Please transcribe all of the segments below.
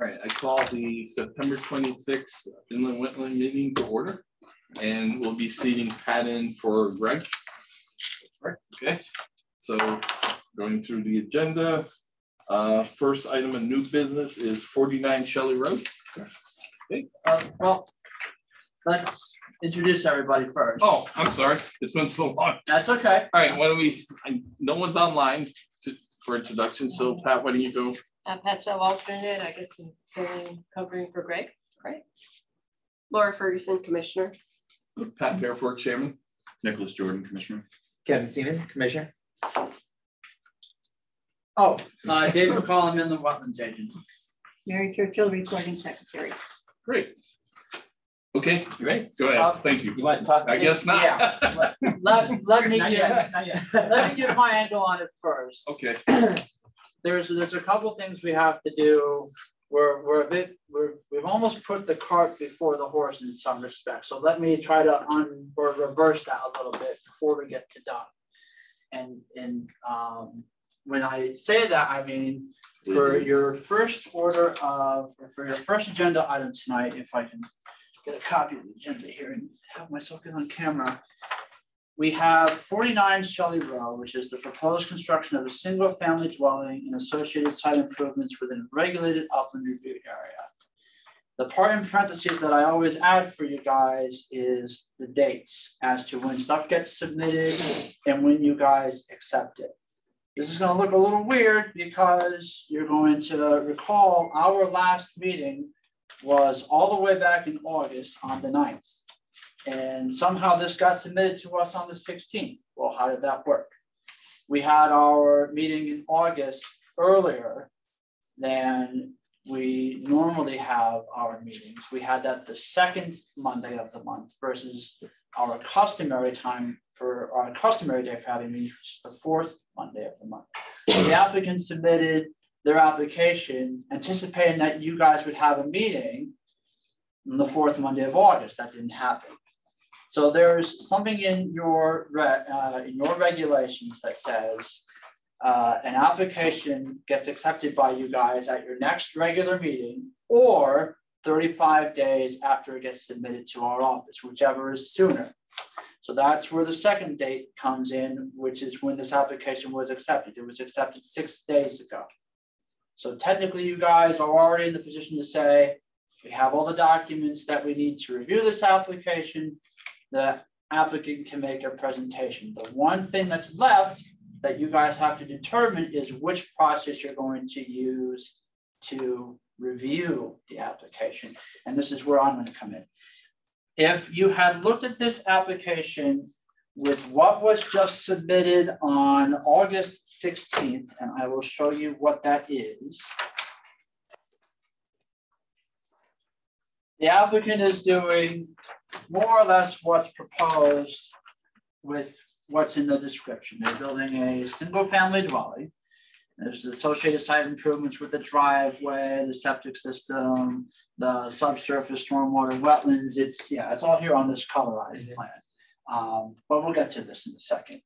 All right, I call the September 26th Inland Wetland meeting to order, and we'll be seating Pat in for Greg. Okay, so going through the agenda, first item of new business is 49 Shelley Road. Okay. Well, let's introduce everybody first. Oh, I'm sorry, it's been so long. That's okay. All right, why don't we? No one's online for introduction, so Pat, why don't you go? Pat's our alternate, I guess, covering for Greg. Right. Laura Ferguson, Commissioner. Pat Fairfork, Chairman. Nicholas Jordan, Commissioner. Kevin Seaman, Commissioner. Oh, David McCall, I'm in the Wetlands agent. Mary Churchill, Recording Secretary. Great. Okay, you ready? Go ahead. Thank you. You want to talk? I guess not. Yeah. let me get my angle on it first. Okay. There's a couple things we have to do. We've almost put the cart before the horse in some respects. So let me try to reverse that a little bit before we get to done. And when I say that, I mean for your first agenda item tonight, if I can get a copy of the agenda here and have myself get on camera. We have 49 Shelley Road, which is the proposed construction of a single-family dwelling and associated site improvements within a regulated upland review area. The part in parentheses that I always add for you guys is the dates as to when stuff gets submitted and when you guys accept it. This is going to look a little weird because you're going to recall our last meeting was all the way back in August on the 9th. And somehow this got submitted to us on the 16th. Well, how did that work? We had our meeting in August earlier than we normally have our meetings. We had that the second Monday of the month versus our customary time for our customary day for having meetings, which is the fourth Monday of the month. So the applicant submitted their application anticipating that you guys would have a meeting on the fourth Monday of August. That didn't happen. So there's something in your regulations that says an application gets accepted by you guys at your next regular meeting or 35 days after it gets submitted to our office, whichever is sooner. So that's where the second date comes in, which is when this application was accepted. It was accepted 6 days ago. So technically you guys are already in the position to say, we have all the documents that we need to review this application. The applicant can make a presentation. The one thing that's left that you guys have to determine is which process you're going to use to review the application. And this is where I'm going to come in. If you had looked at this application with what was just submitted on August 16th, and I will show you what that is. The applicant is doing more or less what's proposed with what's in the description. They're building a single family dwelling. There's the associated site improvements with the driveway, the septic system, the subsurface stormwater wetlands. It's all here on this colorized plan. But we'll get to this in a second.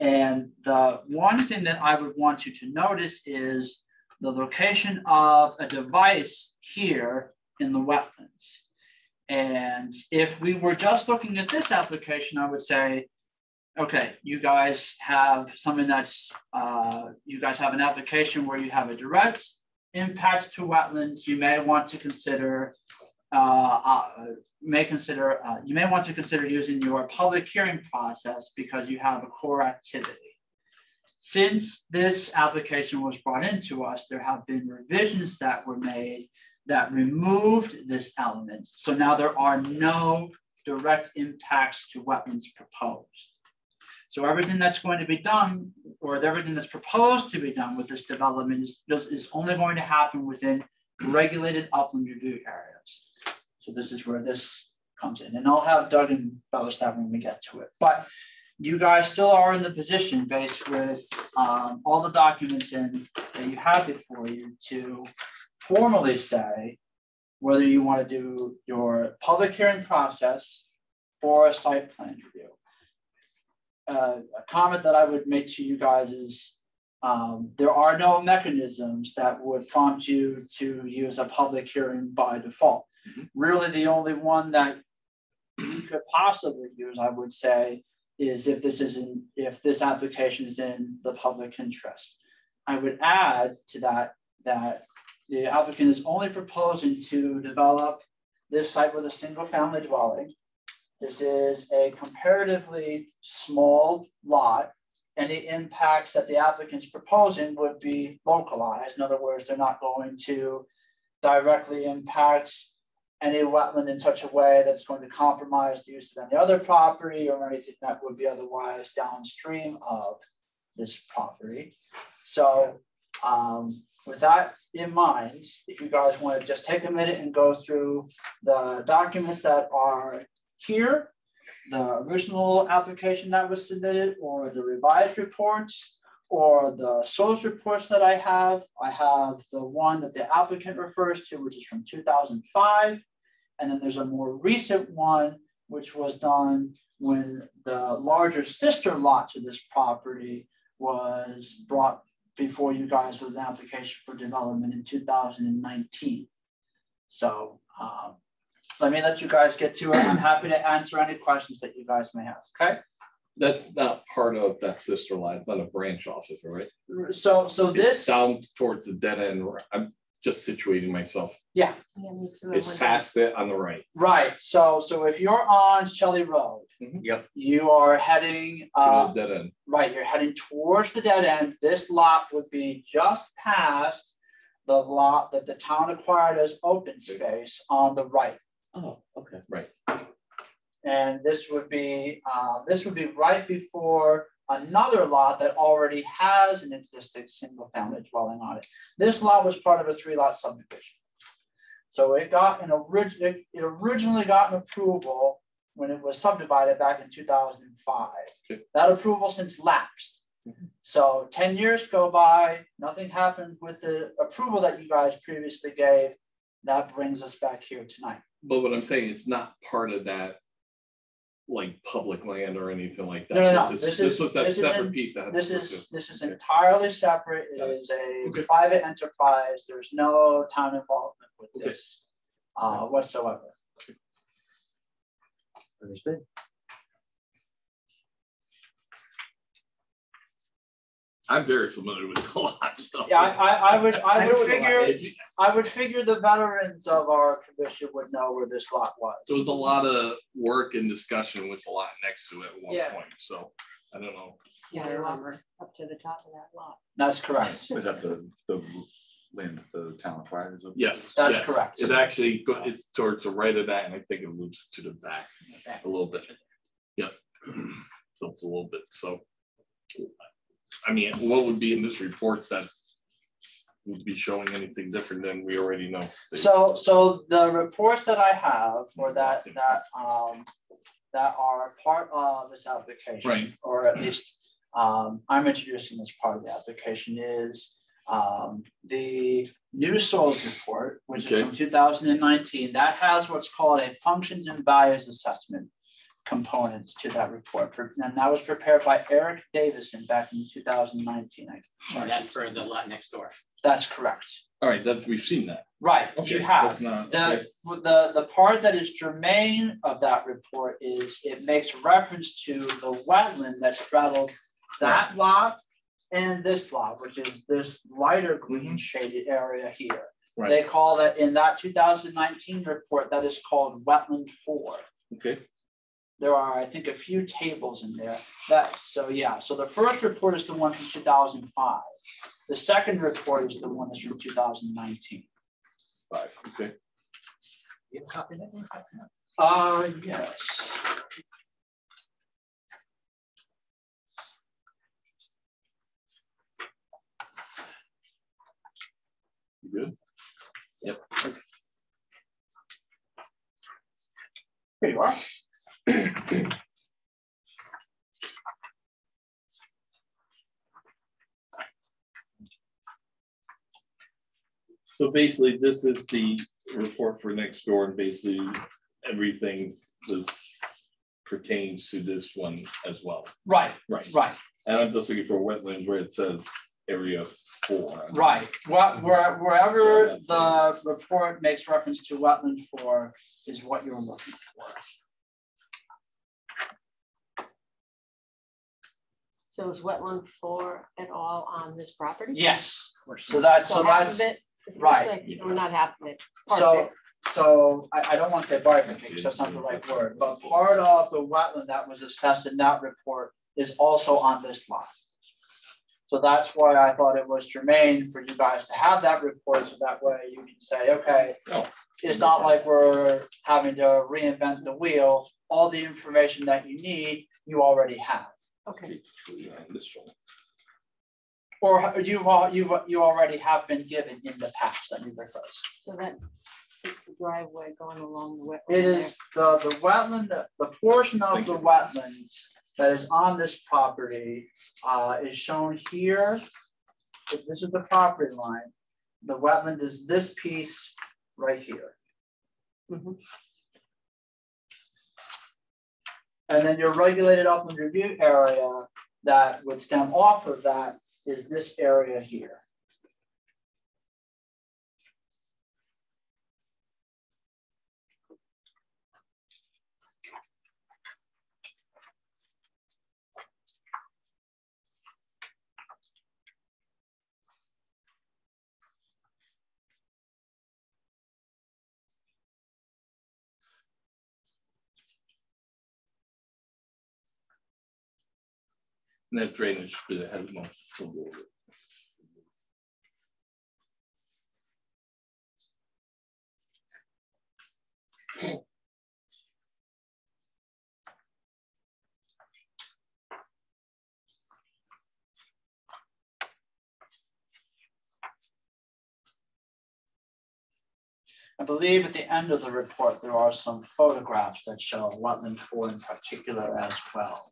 And the one thing that I would want you to notice is the location of a device here in the wetlands. And if we were just looking at this application, I would say, okay, you guys have something that's, you guys have an application where you have a direct impact to wetlands. You may want to consider, you may want to consider using your public hearing process because you have a core activity. Since this application was brought into us, there have been revisions that were made that removed this element. So now there are no direct impacts to wetlands proposed. So everything that's going to be done, or everything that's proposed to be done with this development is only going to happen within regulated upland review areas. So this is where this comes in. And I'll have Doug and embellish that when we get to it. But you guys still are in the position based with all the documents in that you have before you to formally say whether you want to do your public hearing process or a site plan review. A comment that I would make to you guys is there are no mechanisms that would prompt you to use a public hearing by default. Really, the only one that you could possibly use, I would say, is if this application is in the public interest. I would add to that the applicant is only proposing to develop this site with a single family dwelling. This is a comparatively small lot. Any impacts that the applicant's proposing would be localized. In other words, they're not going to directly impact any wetland in such a way that's going to compromise the use of any other property or anything that would be otherwise downstream of this property. So with that in mind, if you guys want to just take a minute and go through the documents that are here, the original application that was submitted, or the revised reports, or the source reports that I have the one that the applicant refers to, which is from 2005. And then there's a more recent one, which was done when the larger sister lot to this property was brought before you guys with an application for development in 2019. So let me let you guys get to it. I'm happy to answer any questions that you guys may have, okay? That's not part of that sister line. It's not a branch off of it, right? So It's this down towards the dead end. I'm just situating myself. Yeah. Me too. It's past it on the right. Right. So if you're on Shelley Road, Yep. you are heading To the dead end. right, you're heading towards the dead end. This lot would be just past the lot that the town acquired as open space on the right. Oh, okay. Right. And this would be right before another lot that already has an existing single family dwelling on it. This lot was part of a 3-lot subdivision. So it got it originally got an approval when it was subdivided back in 2005. Okay. That approval since lapsed. So 10 years go by, nothing happened with the approval that you guys previously gave. That brings us back here tonight. But what I'm saying, it's not part of that, like public land or anything like that. No. This was that separate piece that had this to is entirely separate. It is a private enterprise. There's no town involvement with this whatsoever. Understood. I'm very familiar with the lot. So. Yeah, I would I figure the veterans of our commission would know where this lot was. There was a lot of work and discussion with the lot next to it at one Yeah. point. So I don't know. Yeah, I remember up to the top of that lot. That's correct. Was that the land that the town acquired? Yes, That's yes. correct. It actually it's towards the right of that, and I think it loops to the back a little bit. Yeah, so it's a little bit. So, I mean, what would be in this report that would be showing anything different than we already know? So the reports that I have, or that are part of this application, right, or at least I'm introducing as part of the application, is the new soils report, which is from 2019. That has what's called a functions and values assessment components to that report, and that was prepared by Eric Davison back in 2019. That's for the lot next door. That's correct. all right, that we've seen that. Right, Okay, you have. that's not, The part that is germane of that report is it makes reference to the wetland that straddled that lot and this lot, which is this lighter green shaded area here. Right. They call that, in that 2019 report, that is called wetland 4. Okay. There are, I think, a few tables in there. So the first report is the one from 2005. The second report is the one that's from 2019. Okay. You have a copy of that? Yes. You good? Yep. Here you are. So basically, this is the report for next door, and basically everything this pertains to this one as well. Right. Right. Right. And I'm just looking for wetlands where it says area 4. Right, wherever the report makes reference to wetland 4 is what you're looking for. So is wetland 4 at all on this property? Yes, so that's half of it? right. Like, or not half of it, part of it. So I don't want to say part of it because that's not the right word, but part of the wetland that was assessed in that report is also on this lot. So that's why I thought it was germane for you guys to have that report, so that way you can say, okay, it's not like we're having to reinvent the wheel. All the information that you need, you already have. Okay. Or you already have been given in the past. Let me rephrase. So that is the driveway going along the wetland. It is the wetland, the portion of the wetlands that is on this property is shown here. So this is the property line. The wetland is this piece right here. Mm-hmm. And then your regulated upland review area that would stem off of that is this area here. And that drainage bit has no water. I believe at the end of the report, there are some photographs that show wetland 4 in particular as well.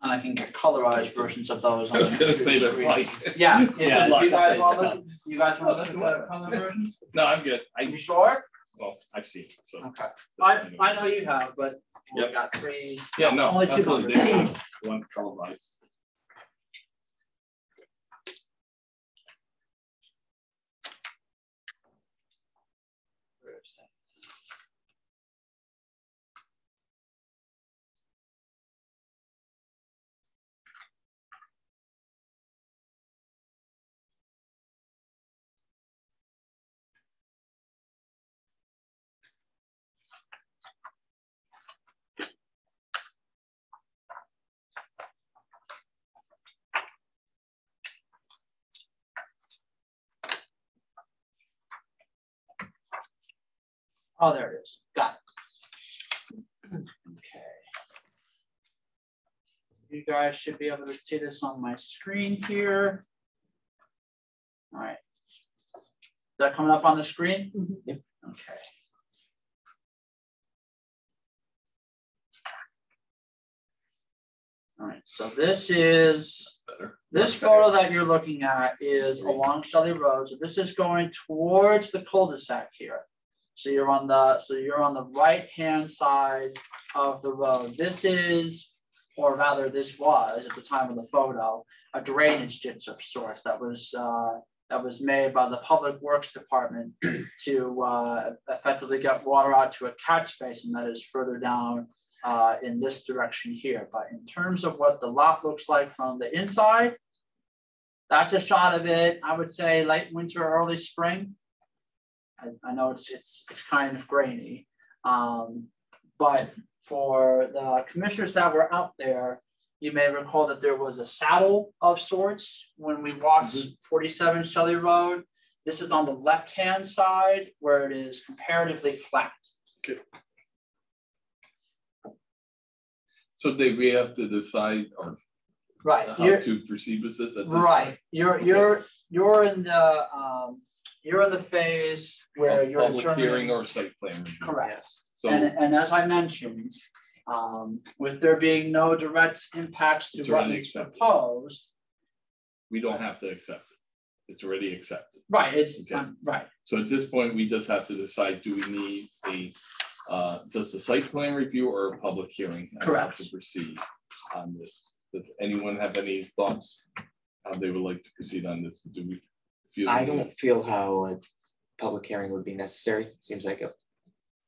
And I can get colorized versions of those. I was going to say that, like, yeah, Yeah, you guys want stuff. to look at the color versions? no, I'm good. Are you sure? Well, I've seen it, so. Okay. I know you have, but we Yep. got 3. Yeah, no, only 2 absolutely. colors. One colorized. Oh, there it is. Got it. Okay. You guys should be able to see this on my screen here. All right. Is that coming up on the screen? Mm-hmm. Yep. Okay. All right. So this is this photo that you're looking at is along Shelley Road. So this is going towards the cul-de-sac here. So you're on the right-hand side of the road. This is, or rather this was at the time of the photo, a drainage ditch of sorts that was made by the Public Works Department to effectively get water out to a catch basin that is further down in this direction here. But in terms of what the lot looks like from the inside, that's a shot of it, I would say late winter, early spring. I know it's kind of grainy, but for the commissioners that were out there, you may recall that there was a saddle of sorts when we walked 47 Shelley Road. This is on the left-hand side where it is comparatively flat. Okay. So did we have to decide or right how to proceed with this? At this right, point? you're in the phase where you're public determining hearing or site plan review. correct. So And as I mentioned, with there being no direct impacts to It's what already is accepted. proposed, we don't have to accept it. It's already accepted. right? It's Okay. right. So at this point, we just have to decide, do we need a Does the site plan review or a public hearing? Correct. To proceed on this. Does anyone have any thoughts how they would like to proceed on this? Do we feel? I don't feel how a public hearing would be necessary. It seems like a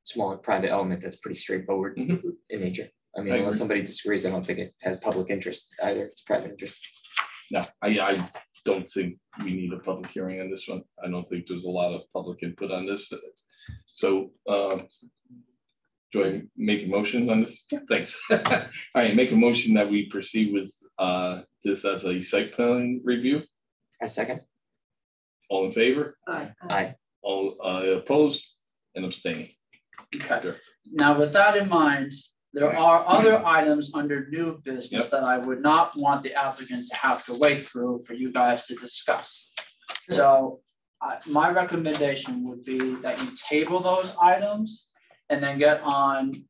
small private element that's pretty straightforward in nature. I mean, I unless agree. somebody disagrees, I don't think it has public interest either. It's private interest. No, I don't think we need a public hearing on this one. I don't think there's a lot of public input on this. So, do I make a motion on this? Yeah. Thanks. All right, make a motion that we proceed with this as a site plan review. A second. All in favor? Aye. All opposed and abstaining. Okay. Now, with that in mind, there are other items under new business that I would not want the applicant to have to wait through for you guys to discuss. So my recommendation would be that you table those items and then get on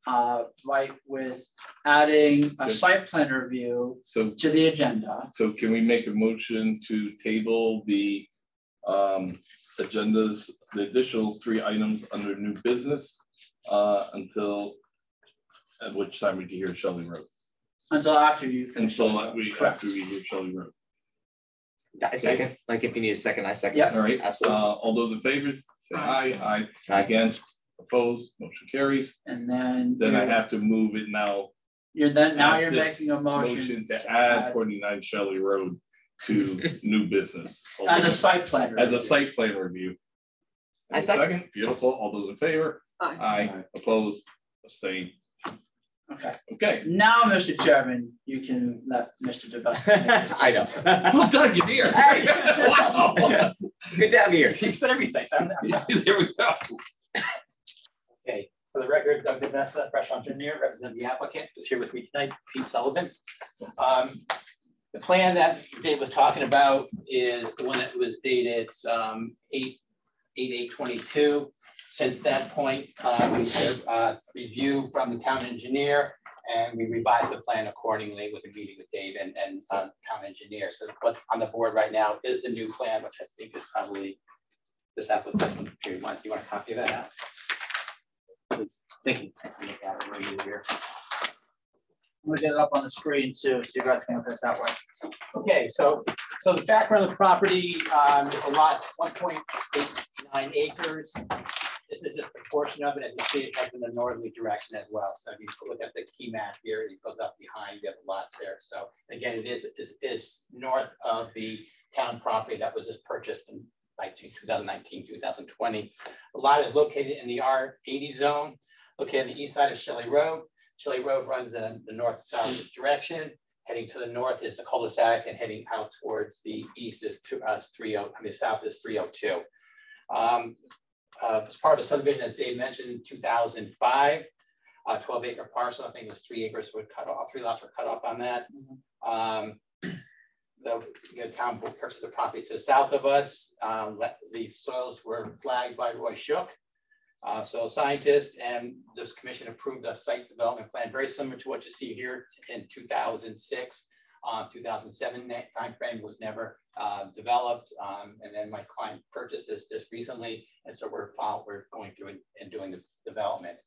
right with adding a site plan review to the agenda. So can we make a motion to table the agendas, the additional 3 items under new business until at which time we can hear Shelley Road? Until after you finish. Until after we hear Shelley Road. I second. Like if you need a second, I second. Yep. All right, Absolutely. all those in favor, say aye. Aye. Against, opposed, motion carries. And then. Then I have to move it now. You're Add this making a motion. Motion to add 49 Shelley Road to new business. As a site plan. As a review. site plan review. I second. Beautiful. All those in favor? Aye. Aye. Opposed, abstain. Okay, Okay. now, Mr. Chairman, you can let Mr. DeBesta. I know. Well done, you're here. Hey. Wow. Good to have you here. He said everything. So There we go. Okay, for the record, Doug DeBesta, fresh engineer, representing the applicant, is here with me tonight, Pete Sullivan. The plan that Dave was talking about is the one that was dated 8/8/22. Since that point, we had a review from the town engineer, and we revised the plan accordingly with a meeting with Dave and town engineer. So what's on the board right now is the new plan, which I think is probably this application. You want a copy of that now? Thank you. Here. I'm gonna get it up on the screen too, so you guys can look at it that way. Okay, so the background of the property is a lot 1.89 acres. This is just a portion of it, and you see it has in the northerly direction as well. So if you look at the key map here, it goes up behind the other lots there. So again, it is north of the town property that was just purchased in like 2019, 2020. The lot is located in the R80 zone, located on the east side of Shelley Road. Shelley Road runs in the north-south direction. Heading to the north is the cul-de-sac, and heading out towards the east is south is 302. As part of the subdivision, as Dave mentioned, in 2005, 12-acre parcel. I think it was 3 acres were cut off. 3 lots were cut off on that. The town purchased the property to the south of us. The soils were flagged by Roy Shook, soil scientist, and this commission approved a site development plan very similar to what you see here in 2006. 2007 timeframe was never developed, and then my client purchased this just recently, and so we're going through and doing the development.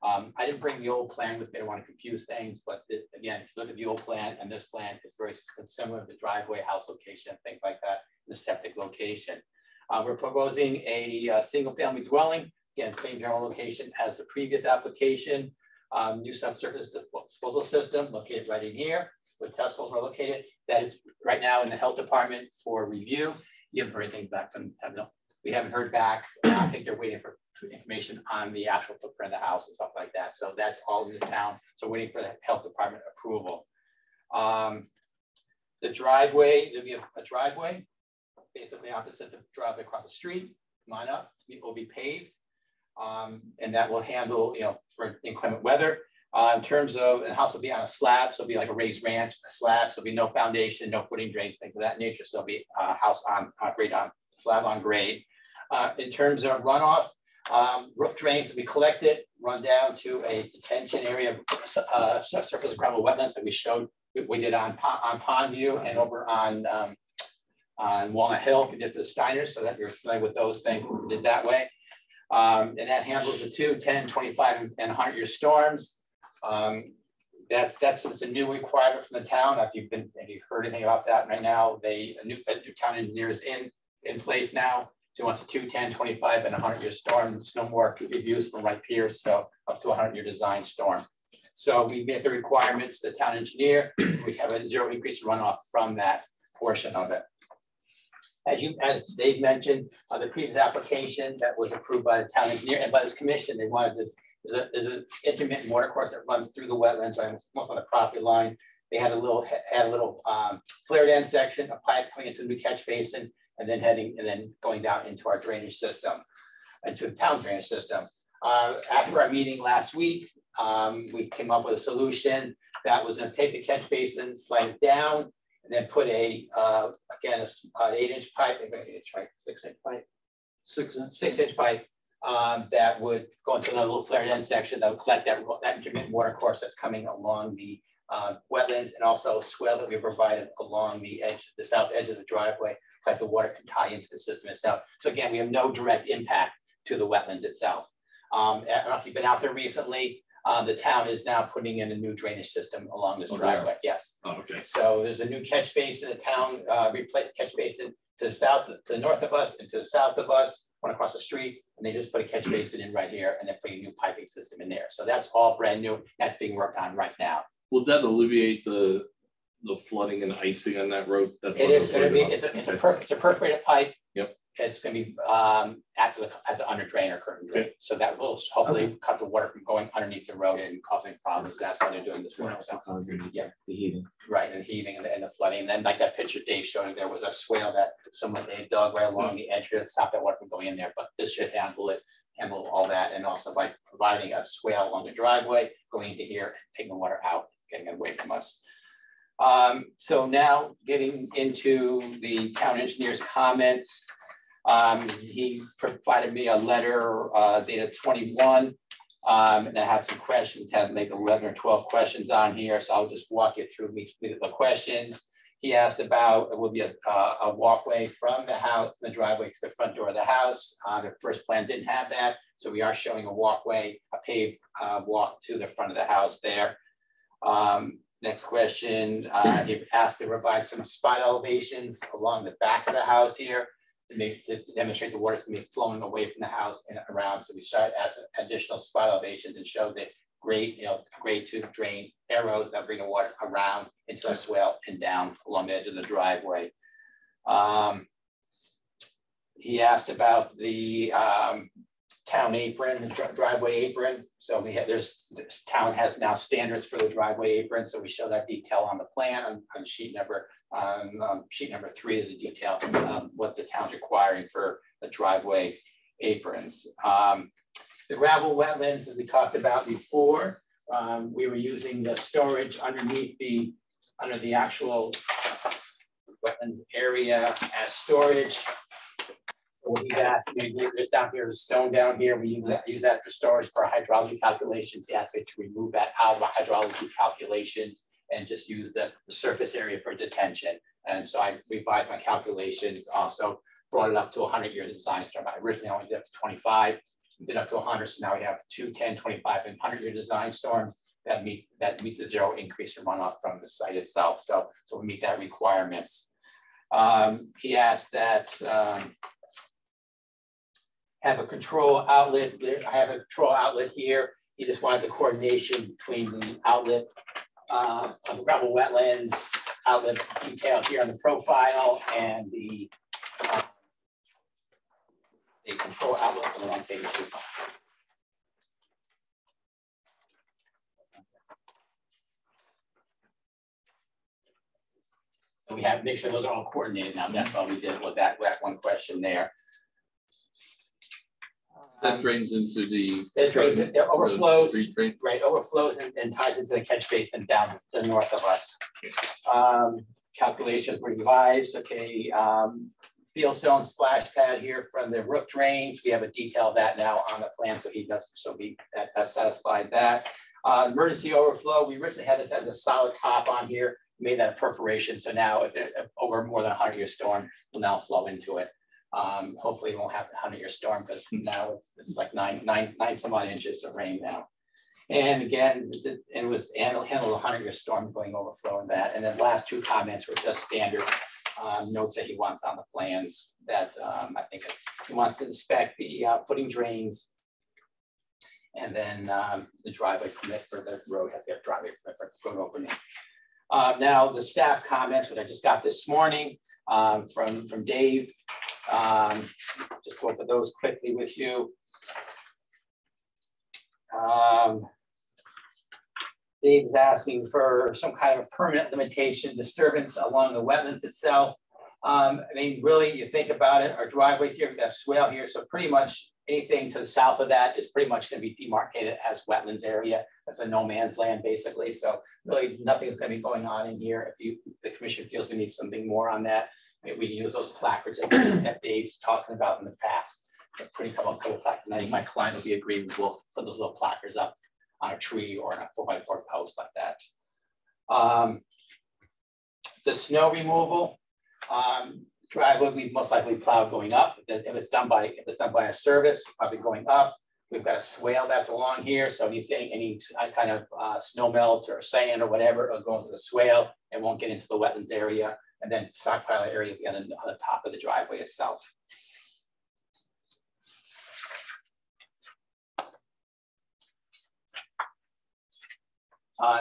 I didn't bring the old plan with me. I don't want to confuse things, but again, if you look at the old plan and this plan, it's very similar, the driveway, house location, things like that, the septic location. We're proposing a single family dwelling, again, same general location as the previous application. New subsurface disposal system located right in here, where test holes are located. That is right now in the health department for review. You haven't heard anything back from them. No, we haven't heard back. I think they're waiting for information on the actual footprint of the house and stuff like that. So that's all in the town. So waiting for the health department approval. The driveway, there'll be a driveway, basically opposite the driveway across the street. Come on up, it will be paved. And that will handle, for inclement weather. In terms of, the house will be on a slab, so it'll be like a raised ranch, a slab, so there'll be no foundation, no footing drains, things of that nature. So it'll be a house on grade, on slab on grade. In terms of runoff, roof drains will be collected, run down to a detention area of surface gravel wetlands that we showed. We did on Pondview and over on Walnut Hill. We did for the Steiners, so that you're familiar with those things. We did that way. And that handles the 2, 10, 25, and 100-year storms. That's a new requirement from the town. If you've heard anything about that right now, a new town engineer is in place now. So once a 2, 10, 25, and 100-year storm, it's no more reviews from right peers, so up to a 100-year design storm. So we met the requirements, the town engineer, we have a 0 increase runoff from that portion of it. As Dave mentioned, the previous application that was approved by the town engineer and by this commission, they wanted this, there's an intermittent water course that runs through the wetlands, almost on the property line. They had a little flared end section, a pipe coming into the new catch basin, and then going down into our drainage system, into the town drainage system. After our meeting last week, we came up with a solution that was going to take the catch basin, slide it down, and then put again, an 8-inch pipe, 6-inch pipe, 6-inch pipe that would go into the little flared end section that would collect that intermittent water course that's coming along the wetlands, and also a swale that we provided along the south edge of the driveway, like the water can tie into the system itself. So again, we have no direct impact to the wetlands itself. I don't know if you've been out there recently. The town is now putting in a new drainage system along this driveway. Yes. Oh, okay. So there's a new catch basin. The town replaced the catch basin to the south, to the north of us, and to the south of us, one across the street, and they just put a catch basin in right here, and they're putting a new piping system in there. So that's all brand new. That's being worked on right now. Will that alleviate the flooding and icing on that road? That's it is going to be. It's a perforated pipe. Yep. It's going to be act as an under drain or curtain drain. Okay. So that will hopefully cut the water from going underneath the road and causing problems. That's why they're doing this work. Yeah, the heaving. Right, and heaving and the flooding. And then like that picture Dave showed, there was a swale that they dug right along the edge to stop that water from going in there. But this should handle all that, and also by providing a swale along the driveway, going into here, taking the water out, getting it away from us. So now getting into the town engineer's comments. He provided me a letter dated 21, and I have some questions, had maybe 11 or 12 questions on here, so I'll just walk you through the questions. He asked about, it will be a walkway from the house, the driveway to the front door of the house. The first plan didn't have that, so we are showing a walkway, a paved walk to the front of the house there. Next question, he asked to provide some spot elevations along the back of the house here to demonstrate the water is going to be flowing away from the house and around. So we started as additional spot elevations and showed the grade to drain arrows that bring the water around into a swale and down along the edge of the driveway. He asked about the town apron, the driveway apron. So this town has now standards for the driveway apron. So we show that detail on the plan on sheet number 3 is a detail of what the town's requiring for the driveway aprons. The gravel wetlands, as we talked about before, we were using the storage underneath under the actual wetlands area as storage. What he asked me, there's down here, the stone down here, we use that for storage for hydrology calculations. He asked me to remove that out of the hydrology calculations and just use the surface area for detention. And so I revised my calculations, also brought it up to 100-year design storm. I originally only did up to 25, did up to 100, so now we have 2, 10, 25, and 100-year design storms that meets a 0 increase in runoff from the site itself. So we meet that requirements. He asked that have a control outlet. I have a control outlet here. He just wanted the coordination between the outlet of the gravel wetlands outlet detailed here on the profile and the control outlet on one page. So we have to make sure those are all coordinated now. That's all we did with that one question there. That drains into the. It drains, it overflows, drain. right, overflows and ties into the catch basin down to the north of us. Calculations were revised, okay. Fieldstone splash pad here from the roof drains. We have a detail of that now on the plan, so that satisfied that. Emergency overflow, we originally had this as a solid top on here, made that a perforation, so now if over more than 100-year storm will now flow into it. Hopefully it won't have a 100-year storm, because now it's like nine some odd inches of rain now. And again, it was handled a 100-year storm going overflow and that. And then last two comments were just standard notes that he wants on the plans, that I think he wants to inspect the footing drains, and then the driveway permit for the road has to get driveway permit for road opening. Now the staff comments, which I just got this morning from Dave. Just go over those quickly with you. Dave's asking for some kind of permanent limitation disturbance along the wetlands itself. I mean, really, you think about it, our driveway here, we've got a swale here, so pretty much anything to the south of that is pretty much going to be demarcated as wetlands area. That's a no man's land, basically. So really, nothing's going to be going on in here. If the commission feels we need something more on that, maybe we can use those placards that Dave's talking about in the past. A pretty couple placards. I think my client will be agreeing. We'll put those little placards up on a tree or on a 4x4 post like that. The snow removal. Driveway we most likely plow going up. If it's done by a service, probably going up. We've got a swale that's along here, so anything, any kind of snow melt or sand or whatever, it'll go into the swale and won't get into the wetlands area. And then stockpile area will be on the top of the driveway itself.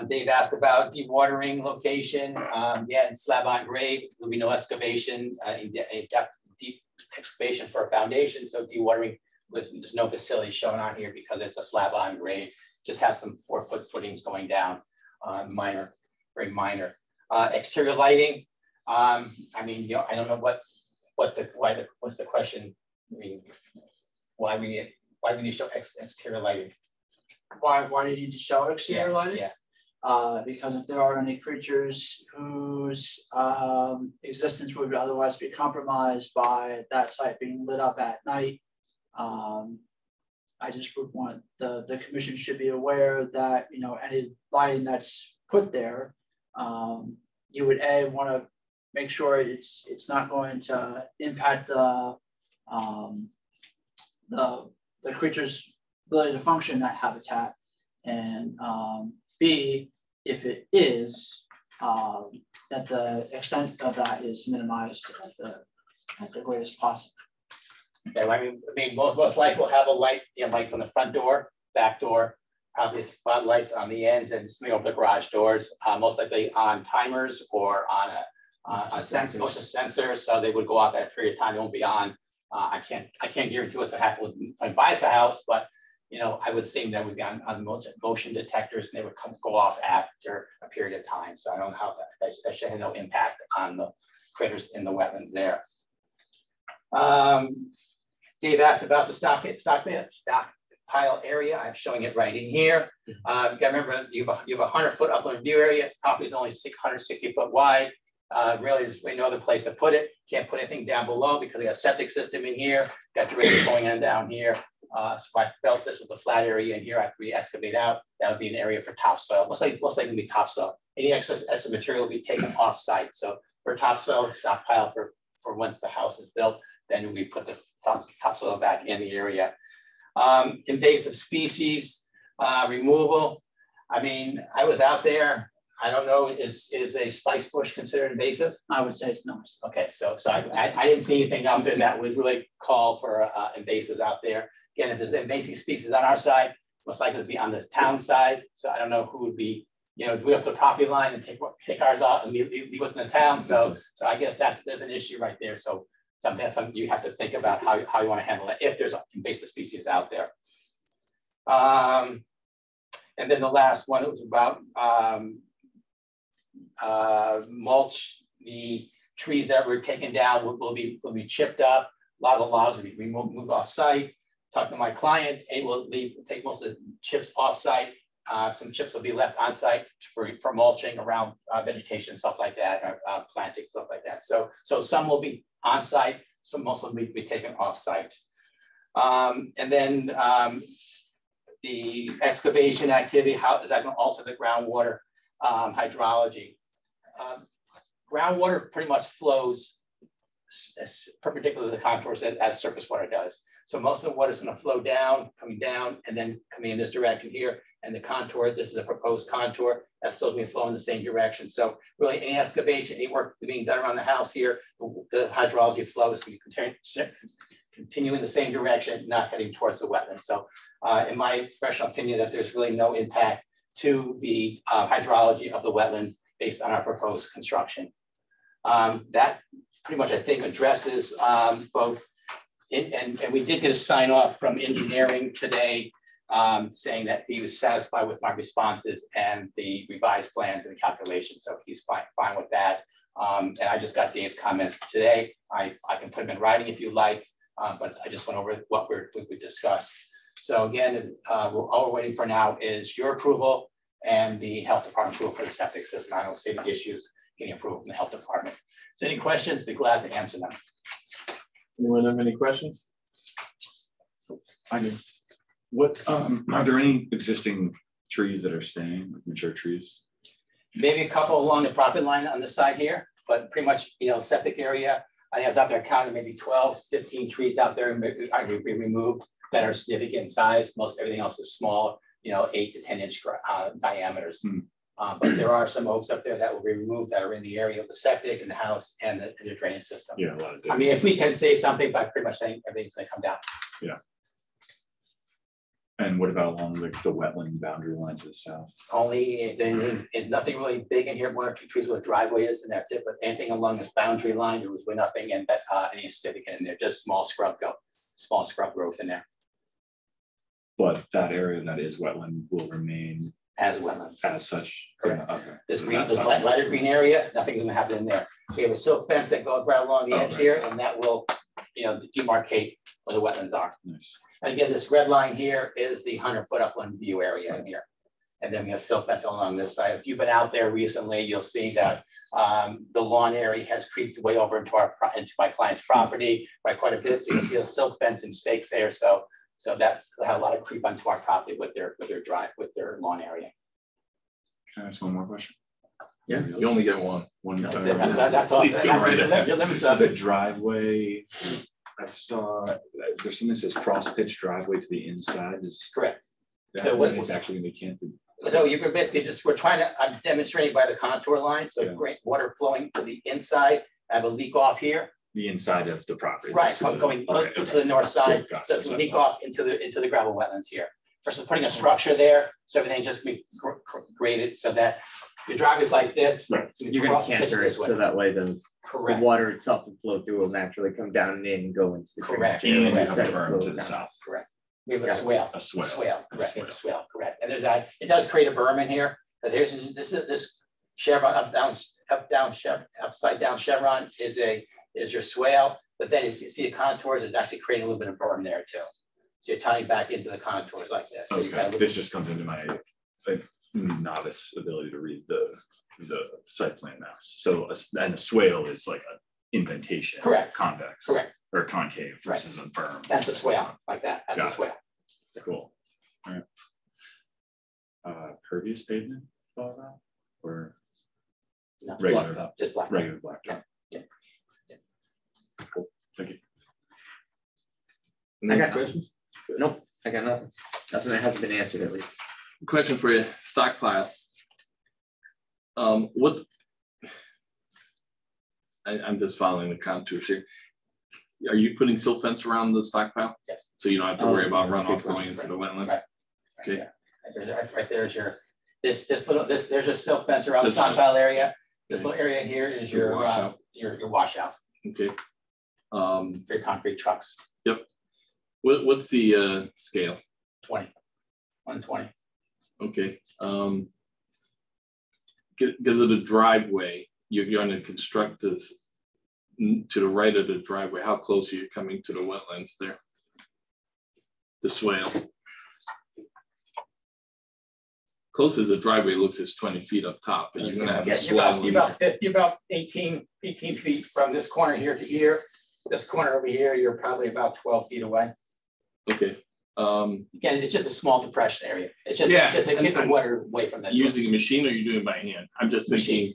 Dave asked about dewatering location. Yeah, in slab on grade, there'll be no excavation, deep excavation for a foundation. So dewatering, there's no facility shown on here because it's a slab on grade. Just has some 4-foot footings going down, minor, very minor. Exterior lighting. I mean, you know, I don't know what's the question. I mean, why we need to show exterior lighting? Why do you need to show exterior lighting? Yeah. Because if there are any creatures whose existence would otherwise be compromised by that site being lit up at night, I just would want the commission should be aware that, you know, any lighting that's put there, you would want to make sure it's not going to impact the creature's ability to function in that habitat, and B, if it is, that the extent of that is minimized at the greatest possible. Yeah, I mean, most likely we'll have a light, you know, lights on the front door, back door, probably spotlights on the ends, and just, you know, the garage doors, most likely on timers or on a sensor, motion sensor, so they would go off at a period of time. They won't be on. I can't guarantee what's going to happen when I buy the house, but you know, I would assume that would be on motion detectors, and they would go off after a period of time. So I don't know how that should have no impact on the critters in the wetlands there. Dave asked about the stockpile area. I'm showing it right in here. You got to remember, you have a 100-foot upland view area. Property is only 660 foot wide. Really, there's no other place to put it. Can't put anything down below because we got a septic system in here. Got drainage going in down here. So I felt this was a flat area in here. I could re-excavate out. That would be an area for topsoil. Most likely be topsoil. Any excess material will be taken off site. So for topsoil, stockpile for once the house is built, then we put the topsoil back in the area. Invasive species removal. I mean, I was out there. I don't know, is a spice bush considered invasive? I would say it's not. Okay, so I didn't see anything out there that would really call for invasives out there. Again, if there's invasive species on our side, most likely to be on the town side. So I don't know who would be, you know, do we have the property line and take ours off and leave within the town? So I guess there's an issue right there. So something you have to think about how you want to handle it if there's invasive species out there. And then the last one, it was about mulch. The trees that were taken down will be chipped up. A lot of the logs will be moved off site. Talk to my client, and we'll take most of the chips off site. Some chips will be left on site for mulching around vegetation, stuff like that, planting, stuff like that. So some will be on site, some most will be taken off site. And then the excavation activity, how is that going to alter the groundwater hydrology? Groundwater pretty much flows perpendicular to the contours as surface water does. So most of the water is going to flow down, coming down, and then coming in this direction here. And the contour, this is a proposed contour, that's still going to flow in the same direction. So really any excavation, any work being done around the house here, the hydrology flow is going to continue in the same direction, not heading towards the wetlands. So in my professional opinion, that there's really no impact to the hydrology of the wetlands based on our proposed construction. That pretty much, I think, addresses both, and we did get a sign off from engineering today saying that he was satisfied with my responses and the revised plans and the calculations. So he's fine with that. And I just got Dave's comments today. I can put them in writing if you like, but I just went over what we discussed. So again, all we're waiting for now is your approval and the health department approval for the septic system. I don't see any issues getting approval from the health department. So any questions, be glad to answer them. Anyone have any questions? I do. What are there any existing trees that are staying, like mature trees? Maybe a couple along the property line on the side here, but pretty much, septic area. I think I was out there counting maybe 12, 15 trees out there I removed that are significant in size. Most everything else is small, 8 to 10 inch diameters. But there are some oaks up there that will be removed that are in the area of the septic and the house and the drainage system. Yeah, a lot of I mean, if we can save something, but pretty much saying everything's going to come down. Yeah. And what about along the wetland boundary line to the south? Only, there's nothing really big in here, 1 or 2 trees where the driveway is, and that's it. But anything along this boundary line, there was nothing and any significant in there, just small scrub growth in there. But that area that is wetland will remain As wetlands. as such. Correct. Okay. This green, this lighter green area, nothing's gonna happen in there. We have a silk fence that goes right along the edge here, and that will, demarcate where the wetlands are. Nice. And again, this red line here is the 100-foot upland view area in here. And then we have silk fence along this side. If you've been out there recently, you'll see that the lawn area has creeped way over into my client's property by quite a bit. So you'll see a silk fence and stakes there. So that had a lot of creep onto our property with their lawn area. Can I ask one more question? Yeah, you only get one. That's it. That's all. Please go right ahead. Your limits So of the it. driveway, I saw there's something that says cross pitch driveway to the inside. Is Correct. that So when it's actually gonna be canted? So you can basically we're trying to, I'm demonstrating by the contour line. So Yeah. great water flowing to the inside. I have a leak off here. The inside of the property. Right, to the- going okay, to the north side. Got So it. it's a leak off into the gravel wetlands here. Versus putting a structure there, so everything just be graded so that your driveway's like this. Right. You're gonna canter it so that way the Correct. water itself will flow through, will naturally come down and in and go into the. Correct. drainage area And you have instead a of berm flow to the down. south. Correct. We have a Yeah. swale. A swale. Correct. A A swale. Correct. And there's that. It does create a berm in here. But this chevron upside down chevron is your swale. But then if you see the contours, it's actually creating a little bit of berm there too. So you're tying back into the contours like this. So Okay, this just comes into my novice ability to read the site plan maps. So and a swale is like an indentation. Correct. Convex. Correct. Or concave versus a berm. That's a swale like that. That's Got a it. swale. Cool. All right. Pervious pavement, all that, or No, regular, blacktop, just black. regular blacktop? Yeah. Cool. Thank you. Any I got questions? Nope, I got nothing. Nothing that hasn't been answered at least. Question for you, stockpile. What? I'm just following the contours here. Are you putting silt fence around the stockpile? Yes. So you don't have to worry about that's a good runoff going question. into the wetlands? Right. Okay. Right there's your there's your silk fence around the stockpile area. This little area here is Your your washout. your washout Okay. for your concrete trucks. What's the scale? 120. Okay. Because of the driveway, you're going to construct this to the right of the driveway. How close are you coming to the wetlands there? The swale. Close as the driveway looks is 20 feet up top, and you're going to have a swale. You're about 18 feet from this corner here to here. This corner over here, you're probably about 12 feet away. Okay. Again, it's just a small depression area. It's just Yeah, to get the and water away from that. Using a machine, or you're doing it by hand? I'm just thinking, Machine.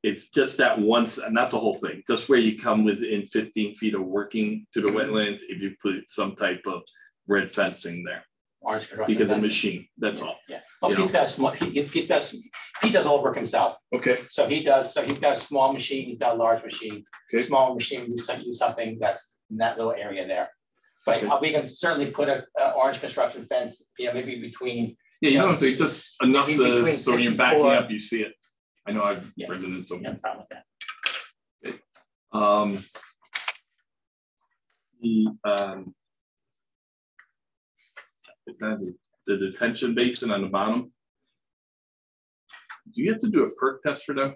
It's just that once, not the whole thing, just where you come within 15 feet of working to the wetlands, if you put some type of red fencing there. Orange Because of the machine, that's all. Yeah, well, he's got a small, he does all the work himself. Okay. So he's got a small machine, he's got a large machine. Okay. Small machine, use something that's in that little area there. But Okay. we can certainly put a orange construction fence, maybe between. Yeah, you don't have to, just enough to, Between so when you're 64 backing up, you see it. I know I've ridden into No them. problem with that. The detention basin on the bottom. Do you have to do a perk test for them?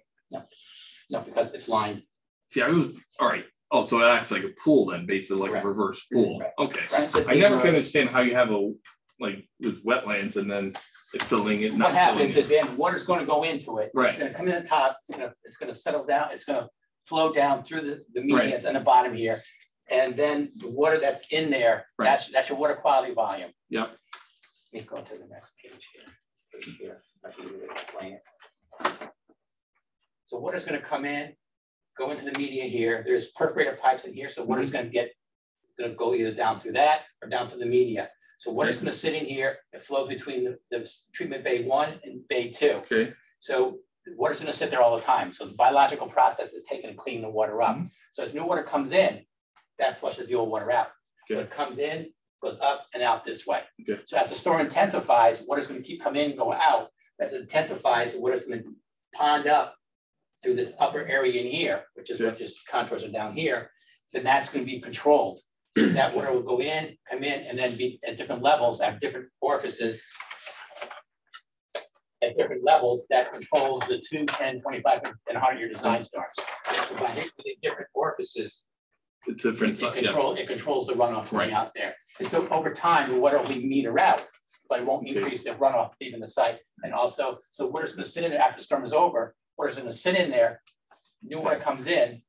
No, because it's lined. See, I was, all right. Oh, so it acts like a pool then, basically like Correct. a reverse pool. Right. Okay. Right. I never can understand how you have a, like with wetlands and then it's filling it. What happens is then water's going to go into it. Right. It's going to come in the top. It's going to settle down. It's going to flow down through the median Right. and the bottom here, and then the water that's in there. Right. That's your water quality volume. Yep. Let me go to the next page here. I can really explain it. So water's going to come in, go into the media here. There's perforated pipes in here, so water's going to go either down through that or down through the media. So water's going to sit in here. It flows between the treatment bay 1 and bay 2. Okay. So the water's going to sit there all the time. So the biological process is taking and cleaning the water up. So as new water comes in, that flushes the old water out. Okay. So it comes in, goes up and out this way. Okay. So as the storm intensifies, water's going to keep coming in and go out. As it intensifies, water's going to pond up through this upper area in here, which is what just contours are down here. Then that's going to be controlled. So that water will go in, come in, and then be at different levels, at different orifices. At different levels, that controls the 2, 10, 25, and 100-year design stars. So by hitting different orifices, The different it controls the runoff going out there. And so over time, the water will meter out, but it won't increase the runoff leaving the site. And also, so water's going to sit in there after the storm is over. Water's going to sit in there. New water comes in,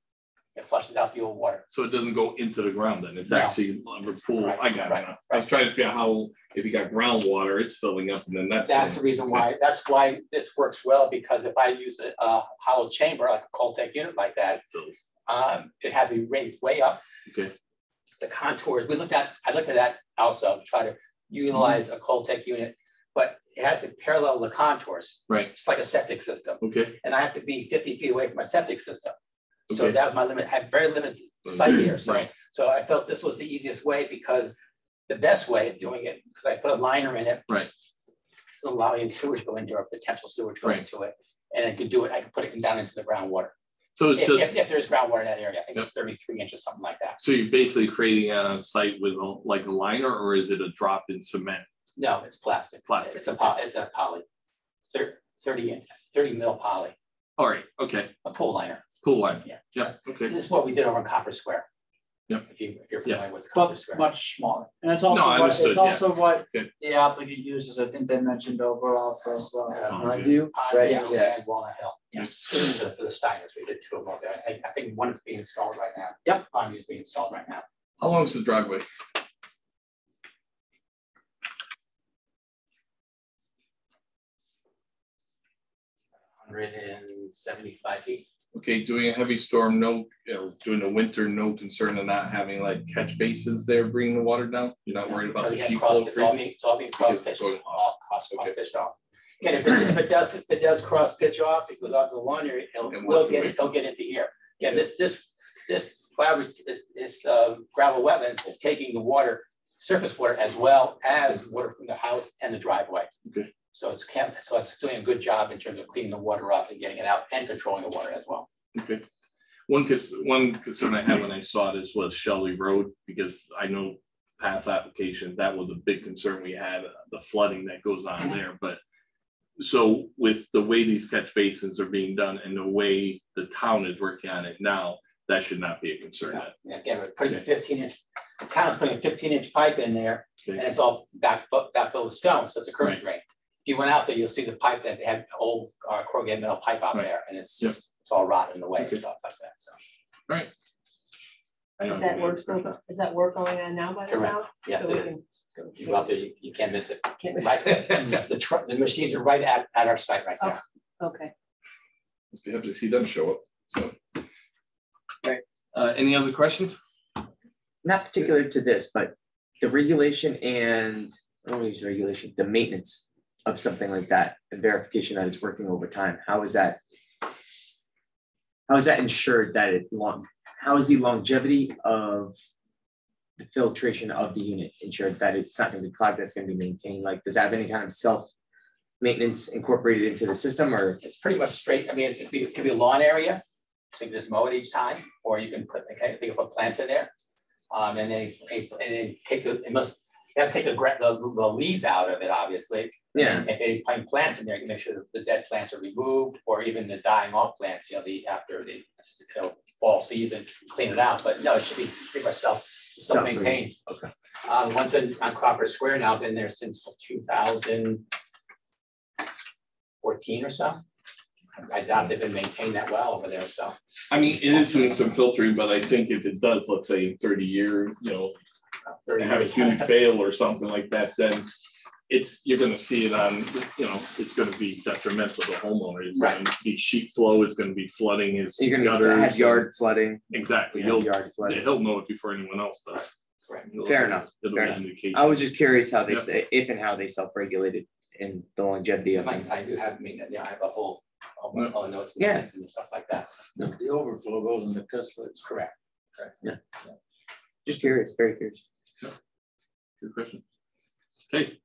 it flushes out the old water. So it doesn't go into the ground then. It's No. actually a pool. Right, I got right, it. right. I was trying to figure out how, if you got groundwater, it's filling up and then That's the reason why. That's why this works well, because if I use a hollow chamber, like a Coltec unit like that, fills. it had to be raised way up. Okay. The contours, I looked at that also, to try to utilize a Coltec unit, but it has to parallel the contours. Right. It's like a septic system. Okay. And I have to be 50 feet away from my septic system. So Okay. that was my limit. I had very limited site here. So, Right. so I felt this was the easiest way, because the best way of doing it, because I put a liner in it. Right. So allowing sewage go into, or potential sewage go Right. into it. And I could do it, I could put it down into the groundwater. So it's just, If there's groundwater in that area, I think it's 33 inches, something like that. so you're basically creating a site with like a liner, or is it a drop in cement? No, it's plastic. Plastic, It's a poly, 30 mil poly, All right. Okay. a pool liner. Cool line. Yeah. Yeah. Okay. This is what we did over in Copper Square. Yep. If you're familiar with Copper But Square. much smaller. And it's also No, I what, understood, it's also what Okay. the applicant uses, I think they mentioned over off of Pondview. Pondview, right? Yeah, Yeah. and Walnut Hill. Yes, for the Steiners, we did 2 of them there. I think one is being installed right now. Yep. Pondview is being installed right now. How long is the driveway? 175 feet. Okay, doing a heavy storm, no, during the winter, no concern of not having like catch basins there bringing the water down? You're not worried about the sheet flow? It's all being cross Because it's pitched going off, cross pitched off. And if it does cross pitch off, it goes out to the lawn area, it'll get into here. Again, this gravel wetlands is taking the water, surface water, as well as water from the house and the driveway. Okay. So it's doing a good job in terms of cleaning the water up and getting it out and controlling the water as well. Okay. One concern I had when I saw this was Shelley Road, because I know past applications, that was a big concern we had, the flooding that goes on there. But so with the way these catch basins are being done and the way the town is working on it now, that should not be a concern. Yeah, again, we're putting a 15-inch, the town's putting a 15-inch pipe in there, Okay. and it's all backfilled with stone, so it's a current drain. If you went out there, you'll see the pipe that had old corrugated metal pipe out there, and it's just it's all rotted in the way and stuff like that. So, All right. Is that work going on now by the correct. town? Yes, So it is. You go out there, you can't miss it. Can't miss Right, the machines are right at our site right now. Okay. Must be happy to see them show up. So, Right. Any other questions? Not particular to this, but the regulation and, I don't use regulation, the maintenance of something like that, the verification that it's working over time, how is that ensured that how is the longevity of the filtration of the unit ensured that it's not going to be clogged, that's going to be maintained? Like, does that have any kind of self-maintenance incorporated into the system, or? It's pretty much straight. I mean, it could be a lawn area, so you can just mow it each time, or you can put, okay, you can put plants in there. And then take you have to take the leaves out of it, obviously. Yeah. And if they plant plants in there, you can make sure that the dead plants are removed, or even the dying off plants, after the fall season, clean it out. But no, it should be pretty much self-maintained. Okay. The ones on Crawford Square now been there since 2014 or so. I doubt they've been maintained that well over there. So I mean, it is doing some filtering, but I think if it does, let's say in 30 years, have a huge fail or something like that, then you're going to see it on, it's going to be detrimental to the homeowner. It's going to be sheet flow. It's going to be flooding his You're going gutters. to have yard flooding. Exactly. Yard flooding. He'll know it before anyone else does. Correct. Fair enough. I was just curious how they say, if and how they self-regulated in the longevity of it. I do have maintenance. I have a whole notes and stuff like that. So. The overflow goes in the custody. Correct. Yeah. Just curious, very curious. Good question. Okay.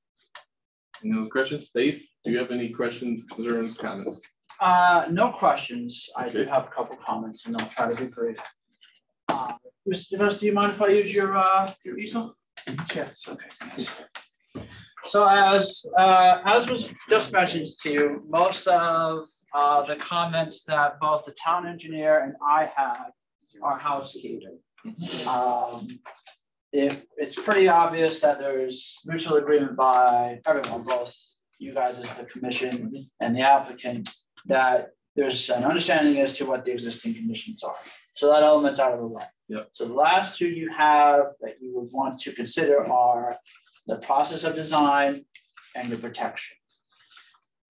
Any other questions? Dave, do you have any questions, concerns, comments? No questions. I do have a couple comments, and I'll try to be brief. Mr. DeVos, do you mind if I use your easel? Yes. Okay. Thanks. So as was just mentioned to you, most of the comments that both the town engineer and I had are housekeeping. It's pretty obvious that there's mutual agreement by everyone, both you guys as the commission and the applicant, that there's an understanding as to what the existing conditions are. So that element's out of the way. Yep. So the last two you have that you would want to consider are the process of design and the protection.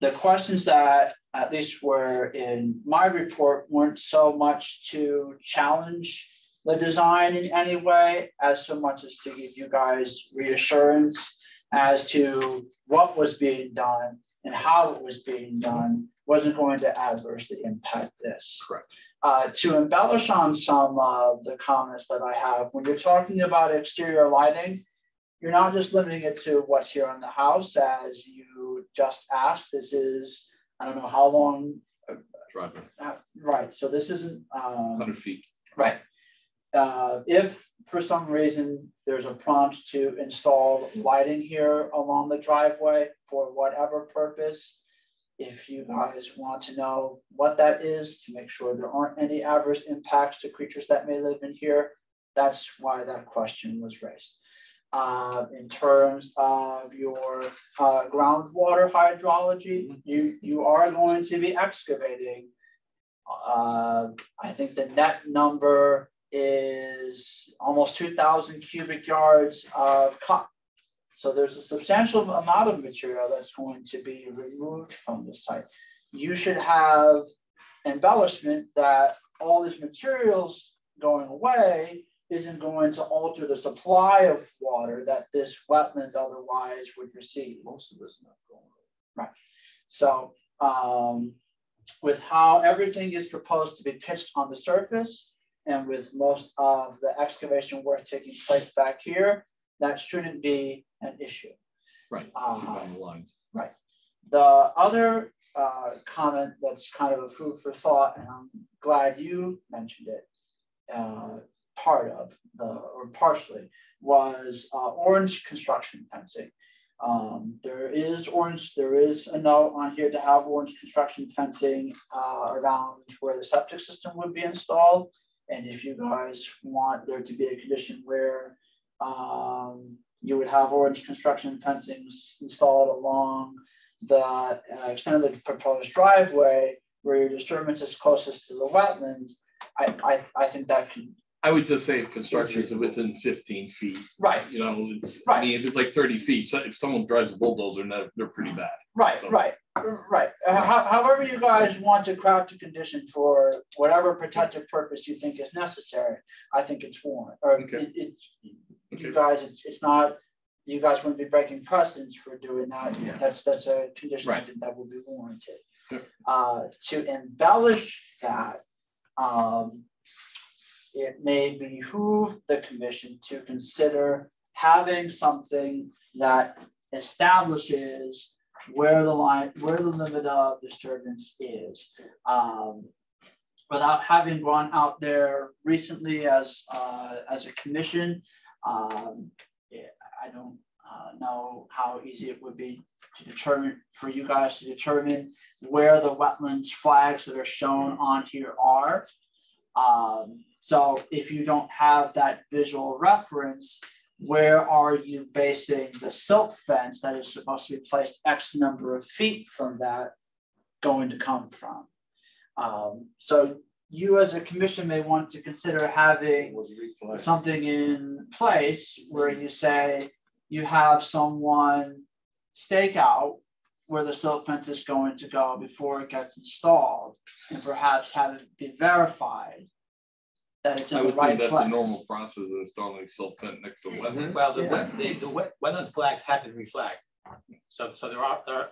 The questions that at least were in my report weren't so much to challenge the design in any way, as so much as to give you guys reassurance as to what was being done and how it was being done wasn't going to adversely impact this. Correct. To embellish on some of the comments that I have, when you're talking about exterior lighting, you're not just limiting it to what's here on the house, as you just asked. This is, I don't know how long. Driveway. Right, so this isn't 100 feet. Right. If for some reason there's a prompt to install lighting here along the driveway for whatever purpose, if you guys want to know what that is to make sure there aren't any adverse impacts to creatures that may live in here, that's why that question was raised. In terms of your groundwater hydrology, you are going to be excavating. I think the net number is almost 2,000 cubic yards of cut. So there's a substantial amount of material that's going to be removed from the site. You should have embellishment that all these materials going away isn't going to alter the supply of water that this wetland otherwise would receive. Most of it's not going away. Right. So with how everything is proposed to be pitched on the surface, and with most of the excavation work taking place back here, that shouldn't be an issue. Right. On the lines. Right. The other comment that's kind of a food for thought, and I'm glad you mentioned it, partially, was orange construction fencing. There is a note on here to have orange construction fencing around where the septic system would be installed. And if you guys want there to be a condition where you would have orange construction fencing installed along the extent of the proposed driveway where your disturbance is closest to the wetlands, I think that can. I would just say if construction is within 15 feet. Right. It's, right. I mean, if it's like 30 feet, so if someone drives a bulldozer, they're pretty bad. Right, so. right. However you guys want to craft a condition for whatever protective purpose you think is necessary, I think it's warranted. Or Okay. You guys, it's not. You guys wouldn't be breaking precedents for doing that. Yeah. That's a condition Right. that would be warranted. Yep. To embellish that, it may behoove the commission to consider having something that establishes where the limit of disturbance is, without having gone out there recently as a commission. I don't know how easy it would be to determine for you guys to determine where the wetlands flags that are shown on here are. So if you don't have that visual reference, where are you basing the silt fence that is supposed to be placed X number of feet from that going to come from? So you as a commission may want to consider having something in place where you say you have someone stake out where the silt fence is going to go before it gets installed, and perhaps have it be verified that it's in the right place. That's a normal process of installing silt fence next to a wetland. Well, the wetland flags have been reflagged. So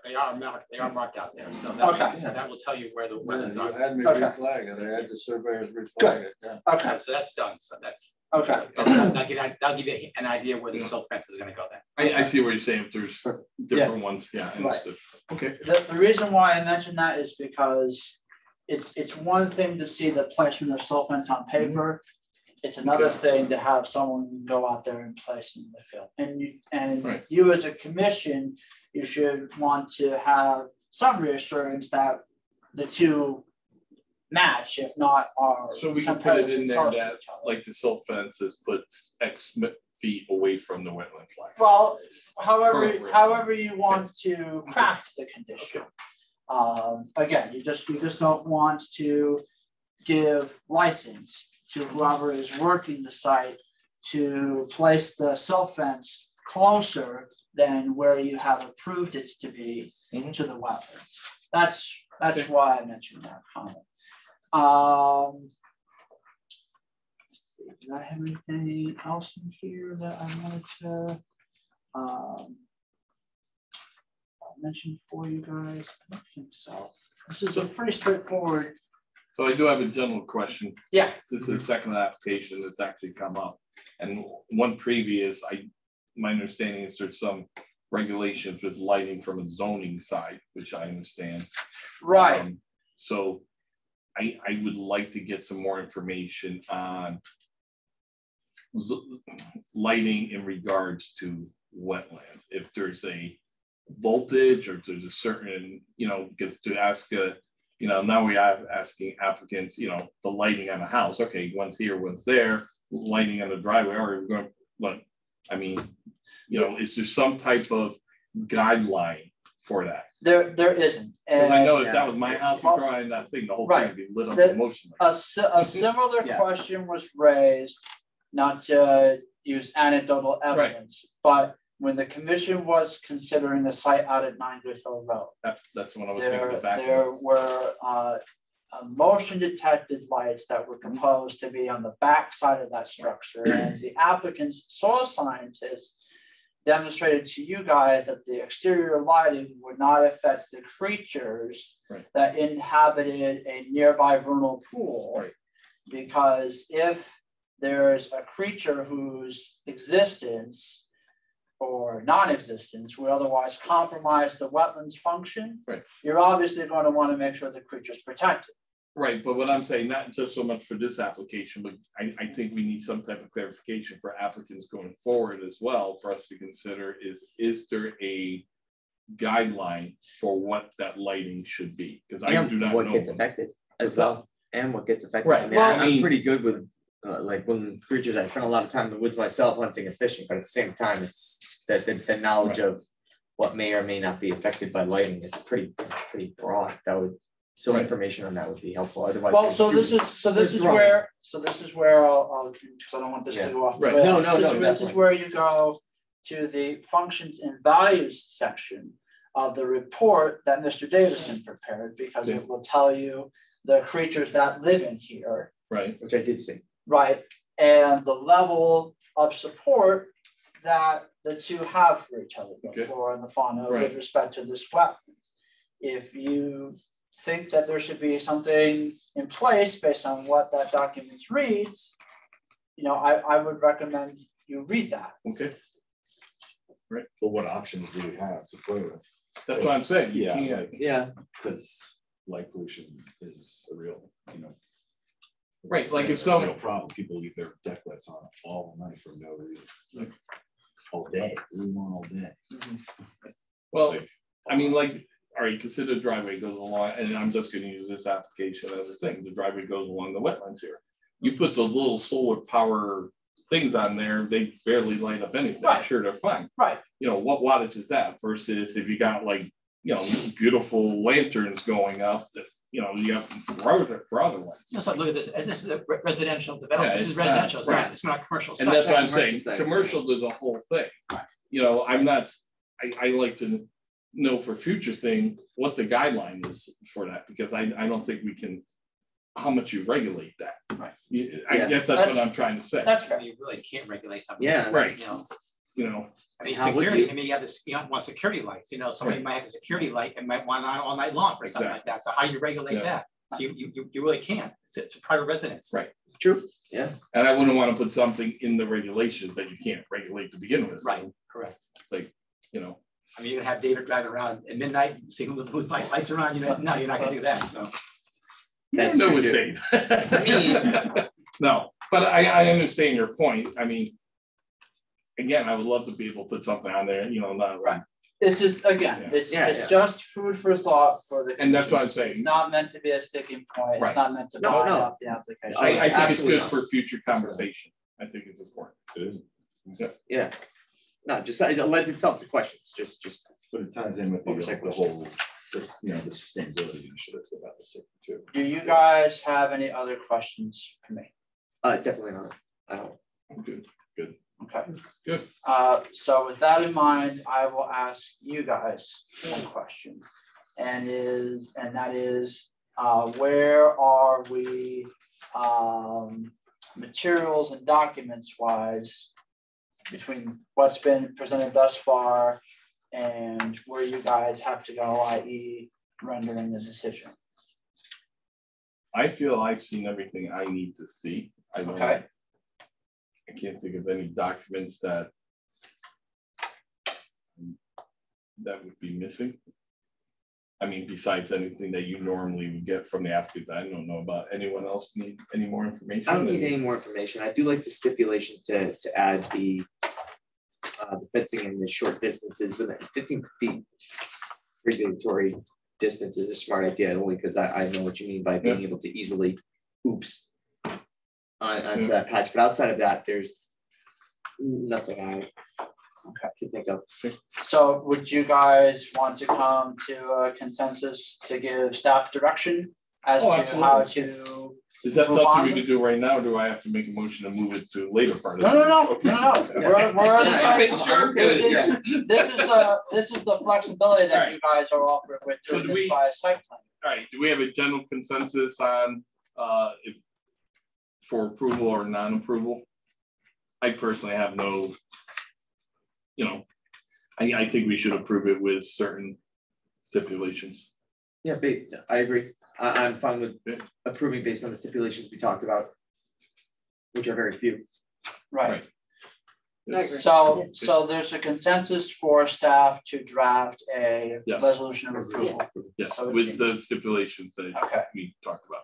they are marked out there. So that will tell you where the wetlands You are. had me reflag it, I had the surveyors reflag it. Yeah. Okay. So that's done. So that's okay. That'll give you an idea where the silt fence is going to go then. I see what you're saying. If there's different ones, yeah, I understood. Okay. The reason why I mentioned that is because it's one thing to see the placement of silt fence on paper. It's another thing to have someone go out there and place in the field. And you as a commission, you should want to have some reassurance that the two match, if not are. So we can put it in there that like the silt fence is put X feet away from the wetland flag. Well, however you want to craft the condition. Again, you just don't want to give license to whoever is working the site to place the silt fence closer than where you have approved it to be to the wetlands. That's why I mentioned that comment. Did I have anything else in here that I wanted to mention for you guys? I don't think so. This is a pretty straightforward. So I do have a general question. Yeah. This is the second application that's actually come up. And one previous, my understanding is there's some regulations with lighting from a zoning side, which I understand. Right. So I would like to get some more information on lighting in regards to wetlands. If there's a voltage or there's a certain, because to ask now we are asking applicants, the lighting on the house. Okay, one's here, one's there. Lighting on the driveway. Or we're going, but I mean, is there some type of guideline for that? There isn't. And I know that was my house. You're drawing that thing, the whole thing would be lit up emotionally. A similar question was raised, not to use anecdotal evidence, but when the commission was considering the site out at 9 Good Hill Road, that's when I was thinking of that. There were motion detected lights that were proposed to be on the back side of that structure, and the applicant's soil scientists demonstrated to you guys that the exterior lighting would not affect the creatures that inhabited a nearby vernal pool, because if there's a creature whose existence or non-existence would otherwise compromise the wetlands function, you're obviously going to want to make sure the creature's protected. Right, but what I'm saying, not just so much for this application, but I think we need some type of clarification for applicants going forward as well for us to consider is there a guideline for what that lighting should be? Because I do not know what gets affected as well, and what gets affected. Right. I mean, I'm pretty good with like when creatures. I spend a lot of time in the woods myself hunting and fishing, but at the same time, it's that the knowledge of what may or may not be affected by lighting is pretty broad. That would information on that would be helpful. Otherwise, well, this is where I'll because I don't want this to go off. No, this is where you go to the functions and values section of the report that Mr. Davison prepared, because it will tell you the creatures that live in here. Right. Which I did see. Right, and the level of support that the two have for each other, the flora and the fauna, with respect to this wetland. If you think that there should be something in place based on what that document reads, you know, I would recommend you read that. Okay. Right. But what options do we have to play with? That's what I'm saying. Yeah. Because light pollution is a real, you know. Right. Like if real some problem, people leave their deck lights on all night for no reason. Like all day. We want all day. Well, I mean, like, all right, consider the driveway goes along, and I'm just going to use this application as a thing. The driveway goes along the wetlands here. You put the little solar power things on there, they barely light up anything. Right. Sure, they're fine. Right. You know, what wattage is that versus if you got like, you know, beautiful lanterns going up that, you know, you have broader ones. Just like, look at this. This is a residential development. Yeah, this is it's residential. not, It's not commercial. And that's what I'm saying. side. Commercial, there's a whole thing. You know, I'm not, I like to know for future thing what the guideline is for that, because I don't think we can, how much you regulate that. Right. I guess that's what I'm trying to say. That's fair. You really can't regulate something. Yeah. Right. You know, I mean, How would security. you? I mean, you have this. You don't want security lights. You know, somebody Right. might have a security light and might want it on all night long for something like that. So how do you regulate that? So you really can't. It's a private residence. Right. True. Yeah. And I wouldn't want to put something in the regulations that you can't regulate to begin with. Right. Correct. It's like, you know. I mean, you can have David driving around at midnight, and see whose lights are on. You know, no, you're not gonna do that. So. That's no true, mistake. Me. No, but I understand your point. I mean, again, I would love to be able to put something on there, you know, not Right. This is, again, it's just food for thought for the. And that's what I'm saying. It's not meant to be a sticking point. Right. It's not meant to No, bind no. up the application. I think Absolutely it's good for future conversation. I think it's important. It is. Yeah. No, just it lends itself to questions. Just. But it ties in with the whole, you know, the sustainability initiatives about the city too. Do you guys have any other questions for me? Definitely not. I don't. Good. Okay. Good. So with that in mind, I will ask you guys one question, and that is, where are we, materials and documents wise, between what's been presented thus far and where you guys have to go, i.e. rendering the decision? I feel I've seen everything I need to see. Okay. I can't think of any documents that would be missing. I mean, besides anything that you normally would get from the applicant. I don't know about anyone else need any more information. I don't need any more information. I do like the stipulation to add the fencing in the short distances, but 15 feet regulatory distance is a smart idea, only because I know what you mean by being able to easily oops onto that patch. But outside of that, there's nothing I can think of. So would you guys want to come to a consensus to give staff direction as to absolutely. how to? Is that move something on? we could do right now, or do I have to make a motion to move it to later part of No, the no, no, meeting? no, no. We're on the side. Sure. This is the flexibility that you guys are offered with So doing do this we- by site plan. All right, do we have a general consensus on if for approval or non-approval? I personally have no, you know, I think we should approve it with certain stipulations. Yeah, I agree. I'm fine with approving based on the stipulations we talked about, which are very few. Right. I agree. So there's a consensus for staff to draft a Yes. resolution of approval. Yes, So it with seems- the stipulations that Okay. we talked about.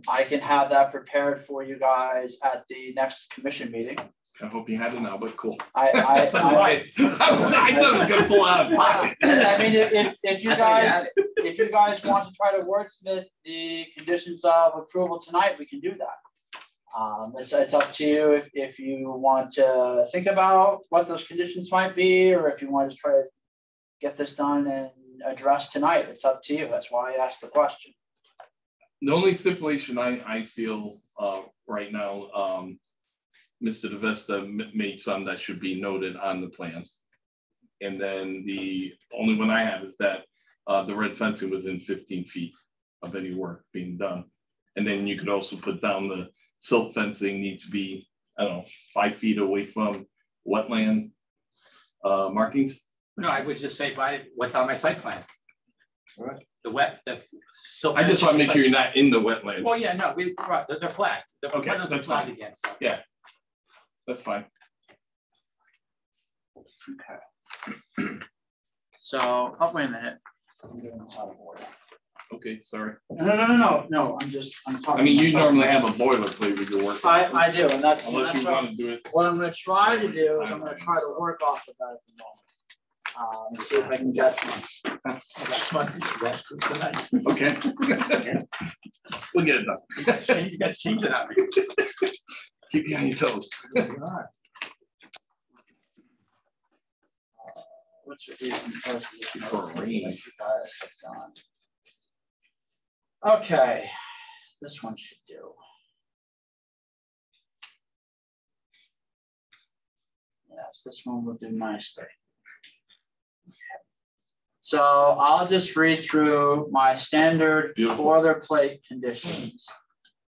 I can have that prepared for you guys at the next commission meeting. I hope you had it now, but cool. I So do I thought I was gonna pull out of pocket. I mean, if you I thought you had guys, if you guys want to try to wordsmith the conditions of approval tonight, we can do that. It's up to you if you want to think about what those conditions might be, or if you want to try to get this done and addressed tonight. It's up to you. That's why I asked the question. The only stipulation I feel right now, Mr. DeVesta made some that should be noted on the plans. And then the only one I have is that the red fencing was in 15 feet of any work being done. And then you could also put down the silt fencing needs to be, I don't know, 5 feet away from wetland markings. No, I would just say by what's on my site plan. Right. So I just want to make sure you're not in the wetlands. Well, yeah, no, right, they're flagged. The Okay, wetlands are that's flagged fine. again, so. Yeah, that's fine. Okay. So, oh, wait a minute. I'm getting this out of order. Okay, sorry. No, I'm talking. I mean, you myself. normally have a boilerplate with your work. I do, and that's Unless you what, want to do it. what I'm gonna try to do is I'm gonna try to work off of that at the moment. See if I can get some. That's good tonight. Okay. We'll get it done. You guys change it up. Keep you on your toes. What's your reason? For rain. Okay, this one should do. Yes, this one will do nicely. So I'll just read through my standard Beautiful. boilerplate conditions.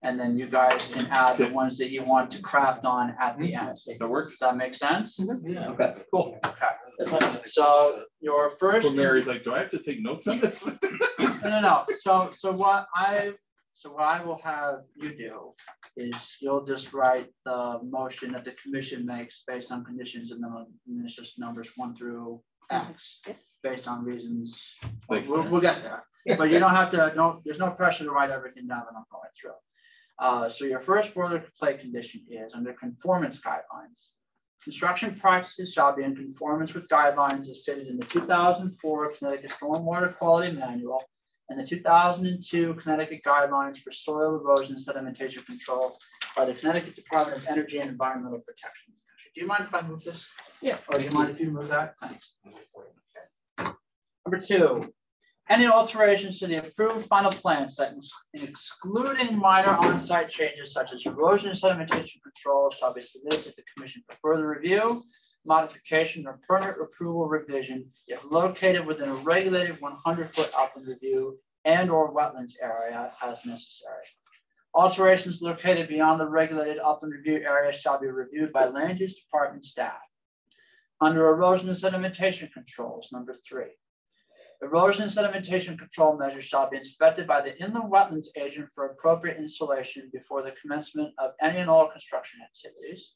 And then you guys can add the Okay. ones that you want to craft on at the end. That works. Does that make sense? Yeah. Okay, cool. Okay. That's fine. So your first. Well, Mary's like, do I have to take notes on this? No. So what I will have you do is you'll just write the motion that the commission makes based on conditions, and then it's just numbers 1 through X based on reasons. Thanks, We'll get there, but you don't have to. No, there's no pressure to write everything down that I'm going through. So your first boilerplate condition is under conformance guidelines. Construction practices shall be in conformance with guidelines as stated in the 2004 Connecticut Stormwater Quality Manual and the 2002 Connecticut Guidelines for Soil Erosion and Sedimentation Control by the Connecticut Department of Energy and Environmental Protection. Do you mind if I move this? Yeah. Or do you mind if you move that? Thanks. Number 2. Any alterations to the approved final plan set, excluding minor on-site changes such as erosion and sedimentation control, shall be submitted to the commission for further review, modification, or permit approval revision if located within a regulated 100-foot upland review and/or wetlands area as necessary. Alterations located beyond the regulated upland review area shall be reviewed by land use department staff. Under erosion and sedimentation controls, number 3. Erosion and sedimentation control measures shall be inspected by the inland wetlands agent for appropriate installation before the commencement of any and all construction activities,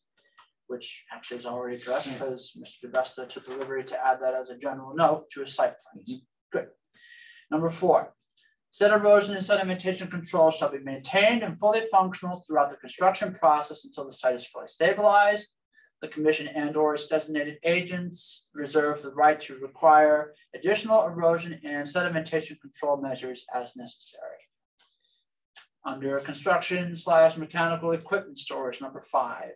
which actually is already addressed because Mr. DeVesta took the liberty to add that as a general note to his site plans. Good. Number 4, said erosion and sedimentation control shall be maintained and fully functional throughout the construction process until the site is fully stabilized. The commission and/or its designated agents reserve the right to require additional erosion and sedimentation control measures as necessary. Under construction/mechanical equipment storage, number 5.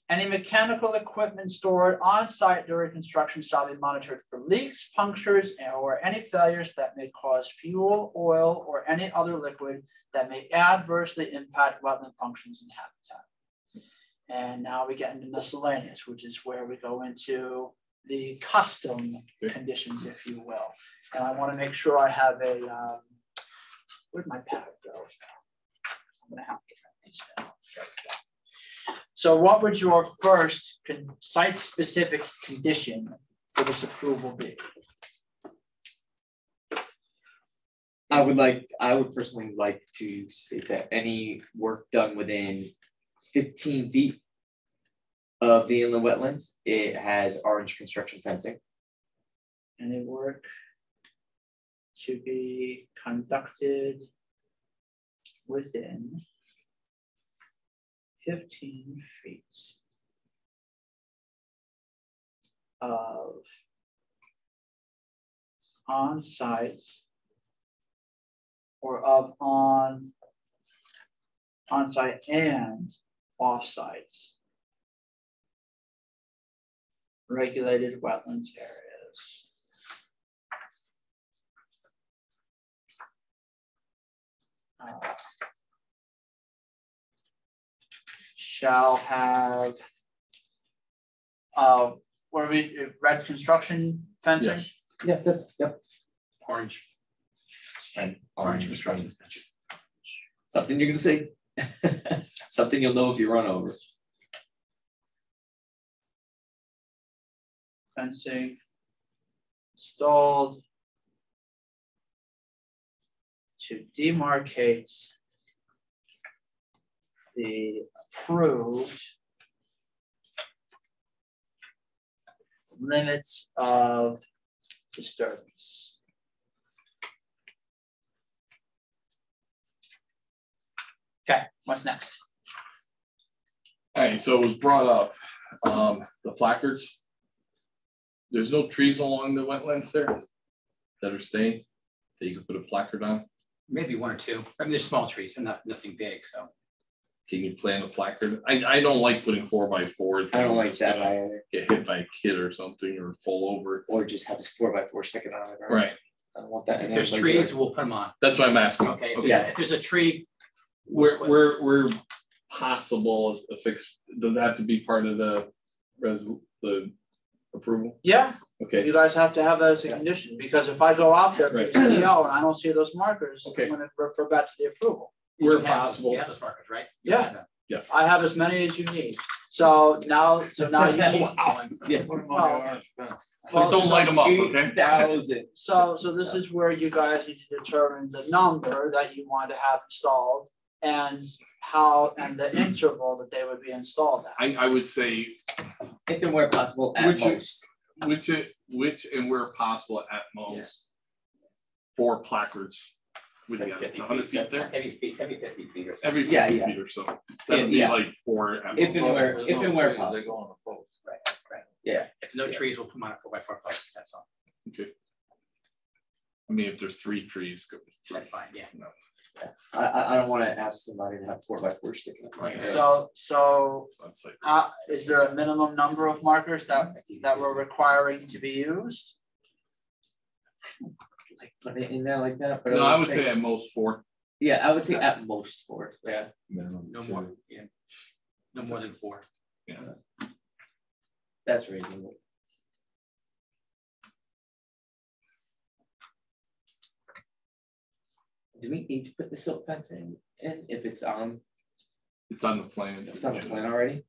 Any mechanical equipment stored on site during construction shall be monitored for leaks, punctures, or any failures that may cause fuel, oil, or any other liquid that may adversely impact wetland functions and habitat. And now we get into miscellaneous, which is where we go into the custom conditions, if you will. And I want to make sure I have a, where'd my pad go? I'm going to have to write these down. There we go. So what would your first site-specific condition for this approval be? I would personally like to state that any work done within 15 feet of the inland wetlands, it has orange construction fencing. Any work to be conducted within 15 feet of on-site or of on-site and off-sites regulated wetlands areas. Shall have What are we, red construction fencing? Yes. Yeah, yep. Orange. And Orange construction. something you're gonna say. Something you'll know if you run over. Fencing installed to demarcate the approved limits of disturbance. Okay, what's next? All right, so it was brought up, the placards. There's no trees along the wetlands there that are staying, that you could put a placard on. Maybe one or two. I mean, there's small trees and nothing big, so. Can you plant a placard? I don't like putting 4x4s. I don't like that either. Get hit by a kid or something or fall over. Or just have a 4x4 sticking on it. Right, I don't want that. If in there's any trees, place. we'll put them on. that's what I'm asking. Okay, Yeah. if there's a tree. We're possible a fix, does that have to be part of the approval? Yeah, Okay, you guys have to have that as a condition, because if I go out there for Right. CEO and I don't see those markers, Okay. I'm gonna refer back to the approval. where You have those- possible, You have those markers, right? Yeah. yes. I have as many as you need, so now you need. Yeah. Put 'em on the orange fence. Just don't light them up, okay? 8,000. So this is where you guys need to determine the number that you want to have installed and the interval that they would be installed at. I would say If and where possible, at Which most. which and where possible at most. 4 placards. With Like the 50 100 feet that's there, Every 50 feet or something. every 50 Yeah, yeah. feet or so. That'd be Yeah. like 4 at If most. and where, There's if no and where trees, They possible. go on the post. Right. Yeah. If no Yeah. trees, we'll put them on a 4x4 post, that's all. Okay. I mean, if there's 3 trees, go. That's fine, yeah. No. I don't want to ask somebody to have 4x4 sticking up. Right. So So it's like, is there a minimum number of markers that we're requiring to be used? Like put it in there like that, but no, I would say at most 4. yeah, I would say at most 4. Yeah. Minimum. No more, yeah. No more than 4. Yeah. That's reasonable. Do we need to put the silt fence in if it's on? It's on the plan. It's on the plan already.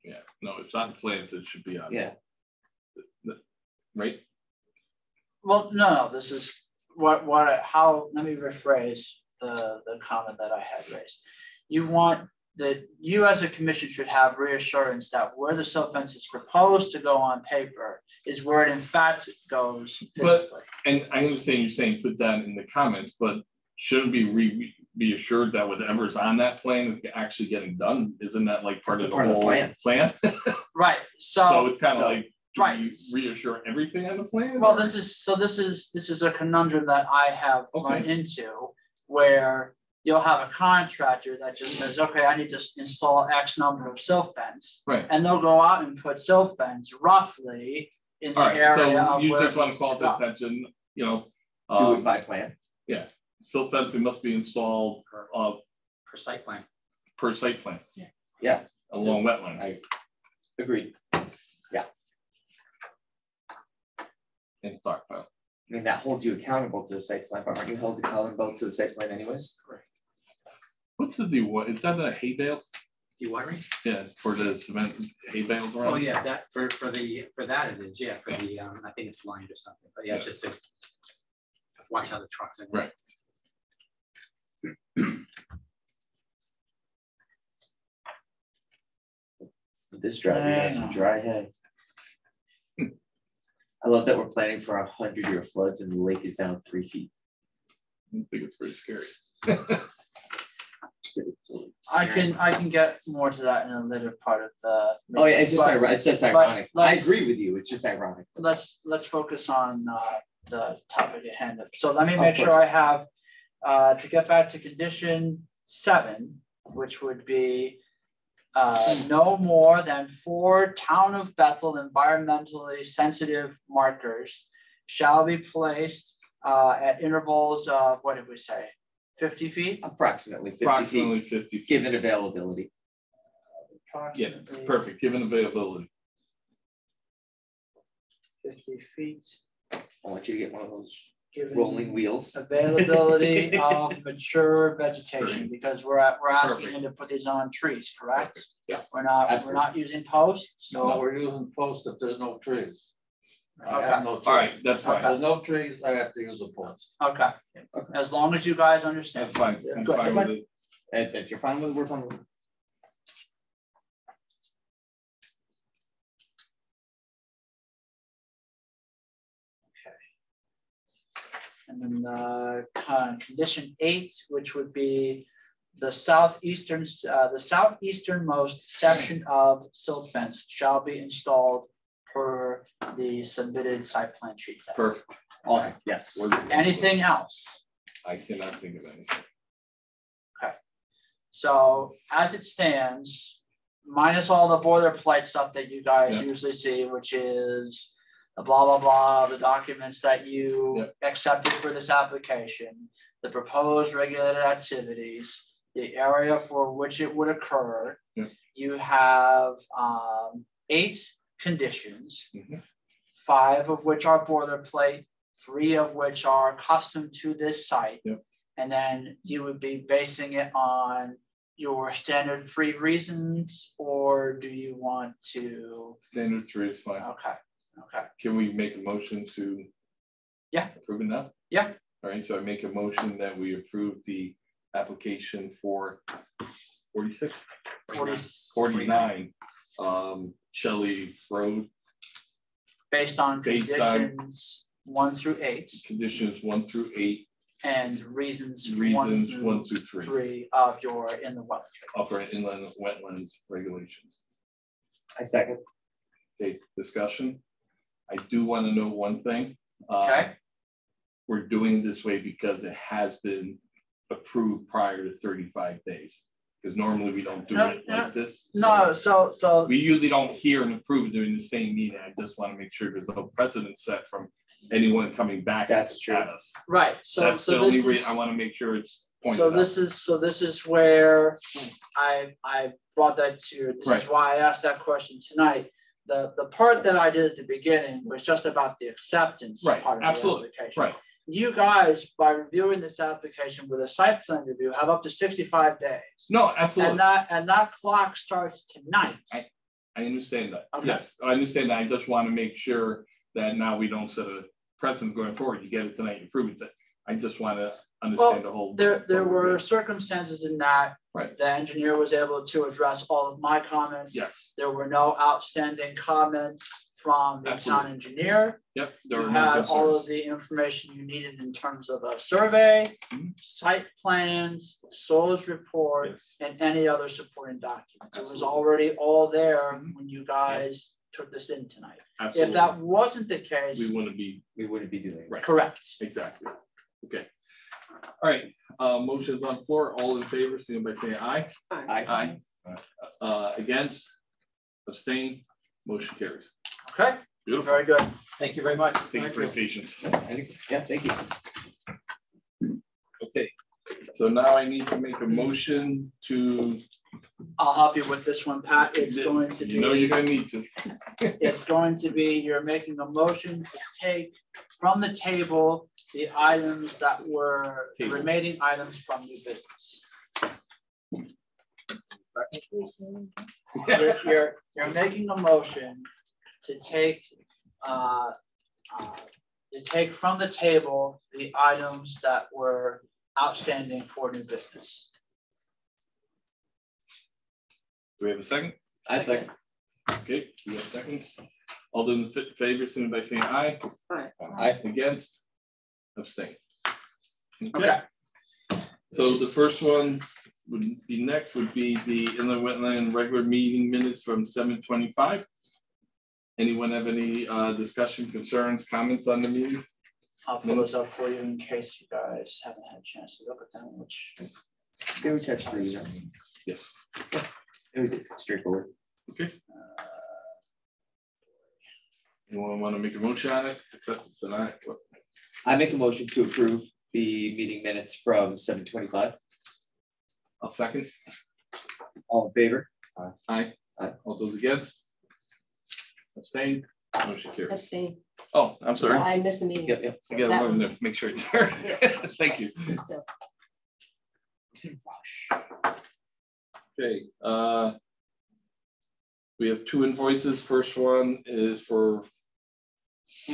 Yeah, no, it's on plans, it should be on. Yeah. Right? Well, no, this is let me rephrase the comment that I had raised. You as a commission should have reassurance that where the silt fence is proposed to go on paper is where it in fact goes physically. And I understand you're saying put that in the comments, but shouldn't be assured that whatever's on that plan is actually getting done? Isn't that like part of the whole plan? Right, So it's kind of like, do right. you reassure everything on the plan? Well, or- this is a conundrum that I have run Okay. into where you'll have a contractor that just says, okay, I need to install X number of silt fence. Right. And they'll go out and put silt fence roughly in the All right, area so of you where just it want needs to call to go. attention, you know. Do it by plan. Silt fencing must be installed Per site plan. per site plan. Yeah. Along wetlands. I agreed. And stockpile. I mean, that holds you accountable to the site plan, but aren't you held accountable to the site plan anyways? What's the do? What is that? The hay bales? Dewatering? Yeah, for the cement hay bales around. Oh, yeah, that for that it is, yeah, for the I think it's lined or something, but yeah, Yeah. just to watch how the trucks are. Right. This driveway has some dry head. I love that we're planning for 100-year floods and the lake is down 3 feet. I think it's pretty scary. I can get more to that in a later part of the. Oh yeah, it's just but ironic. It's just ironic. I let's- agree with you. It's just ironic. Let's focus on the topic at hand. So let me Of make sure course. I have to get back to condition 7, which would be no more than 4 town of Bethel environmentally sensitive markers shall be placed at intervals of, what did we say, 50 feet? Approximately 50 Approximately feet, 50 feet. given availability. Yeah, Approximately. perfect, given availability. 50 feet. I want you to get one of those Given rolling wheels. availability of mature vegetation, because we're asking Perfect. him to put these on trees, correct? Yes. We're not Absolutely. using posts. No, we're using posts if there's no trees. I have no trees. All right, that's If fine. there's no trees, I have to use a post. Okay, as long as you guys understand. That's fine. Yeah. I'm Good, fine that's with fine. it. If you're fine with it, we're fine with it. And then condition 8, which would be the southeasternmost section of silt fence shall be installed per the submitted site plan sheet. Perfect. Awesome, yes. Anything else? I cannot think of anything. So as it stands, minus all the boilerplate stuff that you guys Yeah. usually see, which is the blah, blah, blah, the documents that you accepted for this application, the proposed regulated activities, the area for which it would occur. Yeah. You have 8 conditions, Mhm. 5 of which are boilerplate, 3 of which are custom to this site. Yep. And then you would be basing it on your standard 3 reasons, or do you want to? Standard 3 is fine. Okay. Can we make a motion to? Yeah. Approve it now? Yeah. All right, so I make a motion that we approve the application for 46? 49, Shelley Road, Based on Based on- conditions 1 through 8 conditions 1 through 8, and reasons 1 1 through through 3, 3 of your in the wetlands. upper inland wetlands regulations. I second. Okay, discussion. I do want to know one thing. Okay. We're doing this way because it has been approved prior to 35 days. Because normally we don't do it like this. No, so We usually don't hear and approve during the same meeting. I just want to make sure there's no precedent set from anyone coming back at That's true. us. right. So That's the so only this reason is I want to make sure it's pointed so out. this is where I brought that to you. This Right. is why I asked that question tonight. The part that I did at the beginning was just about the acceptance Right, part of absolutely, the application. right. You guys, by reviewing this application with a site plan review, have up to 65 days. No, absolutely. And that clock starts tonight. I understand that. Okay. Yes, I understand that. I just want to make sure that now we don't set a precedent going forward. You get it tonight, you prove it. I just want to understand the whole. There were circumstances in that Right. the engineer was able to address all of my comments. Yes. There were no outstanding comments from the town Absolutely. engineer. Yep. There You were no had all of concerns. the information you needed in terms of a survey, Mhm. site plans, soils report, Yes. and any other supporting documents. It was Absolutely. already all there Mhm. when you guys took this in tonight. Absolutely. If that wasn't the case, We want to be We wouldn't be doing it. right. correct. Exactly. Okay. All right. Motion's on the floor. All in favor, signify by saying aye. Aye. Against, abstain, motion carries. Okay, Beautiful. very good. Thank you very much. Thank you for your patience. Yeah, thank you. Okay, so now I need to make a motion to. I'll help you with this one, Pat. It's going to You know you're be, gonna need to. it's going to be, you're making a motion to take from the table the items that were, the Table. remaining items from new business. You're making a motion to take from the table the items that were outstanding for new business. Do we have a second? I second. Okay, we have seconds. All those in favor, signify by saying aye. Aye. Against, abstain. Okay. So the first one would be next would be the inland wetland regular meeting minutes from 7/25. Anyone have any discussion, concerns, comments on the meetings? I'll pull those up for you in case you guys haven't had a chance to look at them, which. Can we touch these? Yes. It was straightforward. Okay. Anyone want to make a motion on it? Accept, deny? What? I make a motion to approve the meeting minutes from 7:25. I'll second. All in favor? Aye. Aye. All those against? Abstain? Motion carries. Abstain. Oh, I'm sorry. I missed the meeting. Yep. I gotta That run one. to make sure it's there. Yeah. Thank you. So, Okay, we have two invoices. First one is for,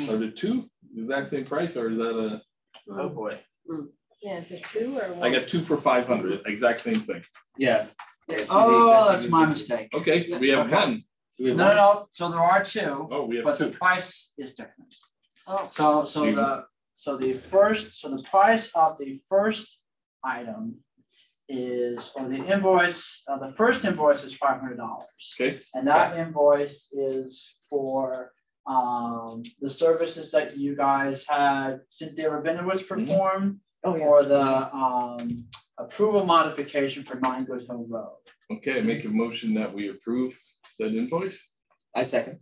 are there two exact same price or is that a? Oh, boy. yeah, is it two or one? I got two for 500, exact same thing. Yeah. Oh, that's my mistake. Okay, we have Okay. one. No, so there are two, Oh, we have but the two. price is different. Oh, So the price of the first item is, or the invoice, the first invoice is $500. Okay, And that invoice is for the services that you guys had Cynthia Rabinowitz perform for the approval modification for 9 Good Hill Road. okay, make a motion that we approve that invoice. I second.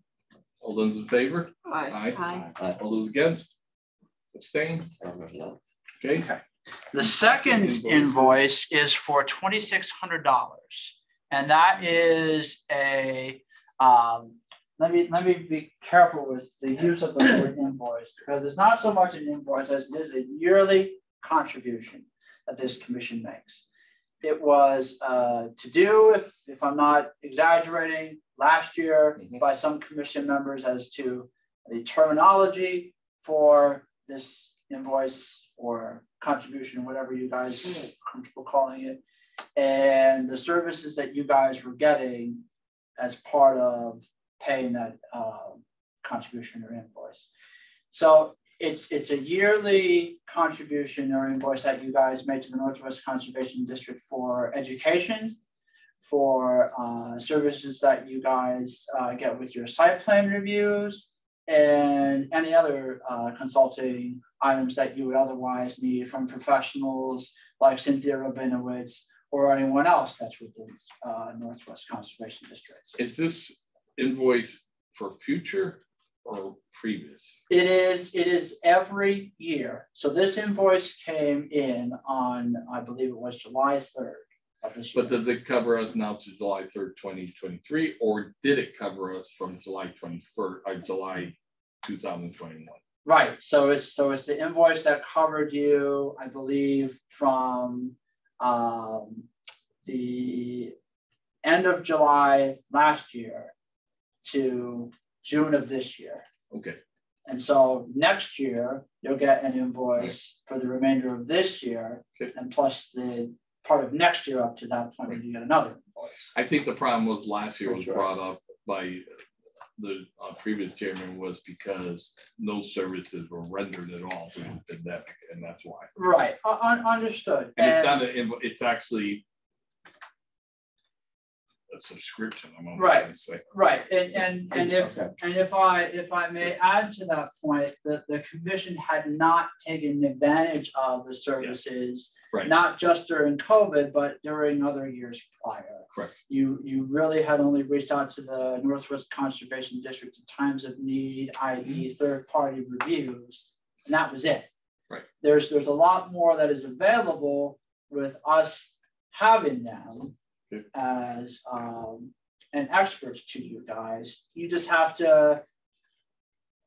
All those in favor? aye. Aye. All those against? Abstain? I don't remember that. Okay. Okay. The second Invoices. invoice is for $2,600, and that is a let me be careful with the use of the word invoice, because it's not so much an invoice as it is a yearly contribution that this commission makes. It was to do, if I'm not exaggerating, last year by some commission members as to the terminology for this invoice or contribution, whatever you guys are comfortable calling it, and the services that you guys were getting as part of paying that contribution or invoice. So it's a yearly contribution or invoice that you guys made to the Northwest Conservation District for education, for services that you guys get with your site plan reviews, and any other consulting items that you would otherwise need from professionals like Cynthia Rabinowitz or anyone else that's within Northwest Conservation District. Is this invoice for future or previous? It is every year. So this invoice came in on, I believe it was July 3rd of this year. But does it cover us now to July 3rd, 2023, or did it cover us from July 21st, July 2021? Right. So it's the invoice that covered you, I believe, from the end of July last year to June of this year. Okay. And so next year you'll get an invoice for the remainder of this year, and plus the part of next year up to that point, you get another invoice. I think the problem was last year was brought up by the previous chairman was because no services were rendered at all during the pandemic, and that's why. Right. Understood. And it's not an invoice; it's actually a subscription. I'm almost Right. gonna say. Right. And if I may add to that point, that the commission had not taken advantage of the services, Right. not just during COVID, but during other years prior. Correct. You really had only reached out to the Northwest Conservation District in times of need, i.e. third-party reviews, and that was it. Right. There's a lot more that is available with us having them as an expert to you guys. You just have to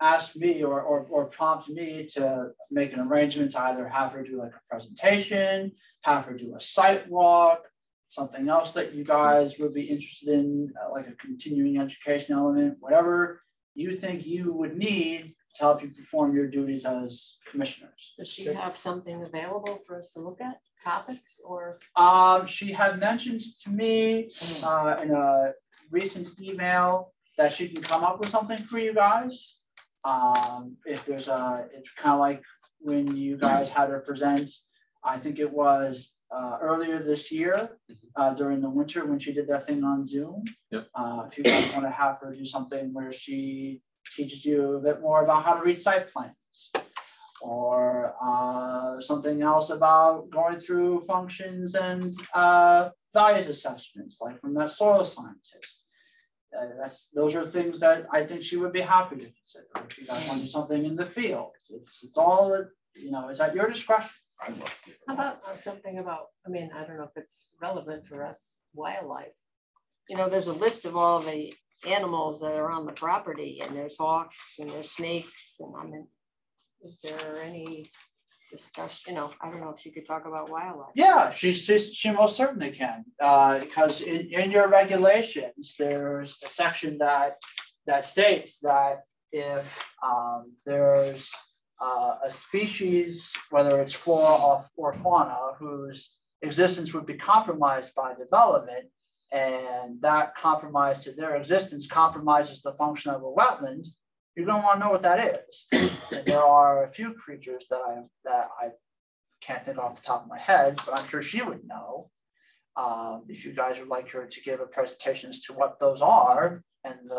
ask me or prompt me to make an arrangement to either have her do like a presentation, have her do a site walk, something else that you guys would be interested in, like a continuing education element, whatever you think you would need to help you perform your duties as commissioners. Does she have something available for us to look at, topics or? She had mentioned to me in a recent email that she can come up with something for you guys. If there's it's kind of like when you guys had her present, I think it was earlier this year during the winter when she did that thing on Zoom. Yep. If you guys want to have her do something where she teaches you a bit more about how to read site plans, or something else about going through functions and values assessments, like from that soil scientist. Those are things that I think she would be happy to consider. If you guys want to do something in the field, it's all, it's at your discretion. I love it. How about something about, I mean, I don't know if it's relevant for us, wildlife. There's a list of all the animals that are on the property, and there's hawks and there's snakes, and I mean, is there any discussion, you know, I don't know if she could talk about wildlife. Yeah, she most certainly can, because in your regulations, there's a section that states that if there's a species, whether it's flora or fauna, whose existence would be compromised by development, and that compromise to their existence compromises the function of a wetland, you're going to want to know what that is. And there are a few creatures that I can't think off the top of my head, but I'm sure she would know. If you guys would like her to give a presentation as to what those are and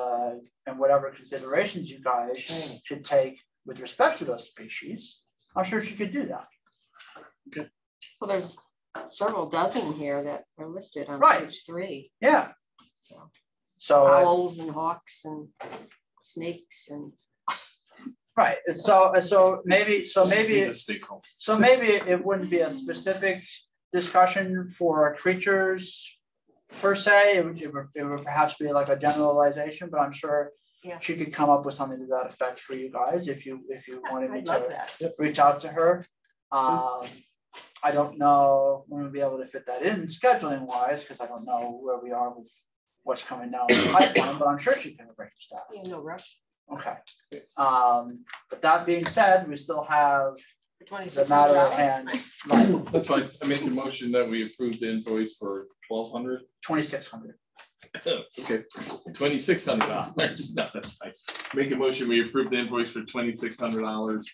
whatever considerations you guys should take with respect to those species, I'm sure she could do that. Okay. So there's several dozen here that are listed on Right. page 3. Yeah. So owls and hawks and snakes and right. So maybe it wouldn't be a specific discussion for creatures per se. It would perhaps be like a generalization, but I'm sure she could come up with something to that effect for you guys if you wanted me to reach out to her. I don't know when we'll be able to fit that in scheduling wise, because I don't know where we are with what's coming down the pipeline, but I'm sure she can arrange that. Yeah, no rush. Okay. But that being said, we still have the matter at hand. Right. That's fine. I make a motion that we approve the invoice for $1,200. 2,600. Okay, $2,600. No, that's fine. Make a motion. We approve the invoice for $2,600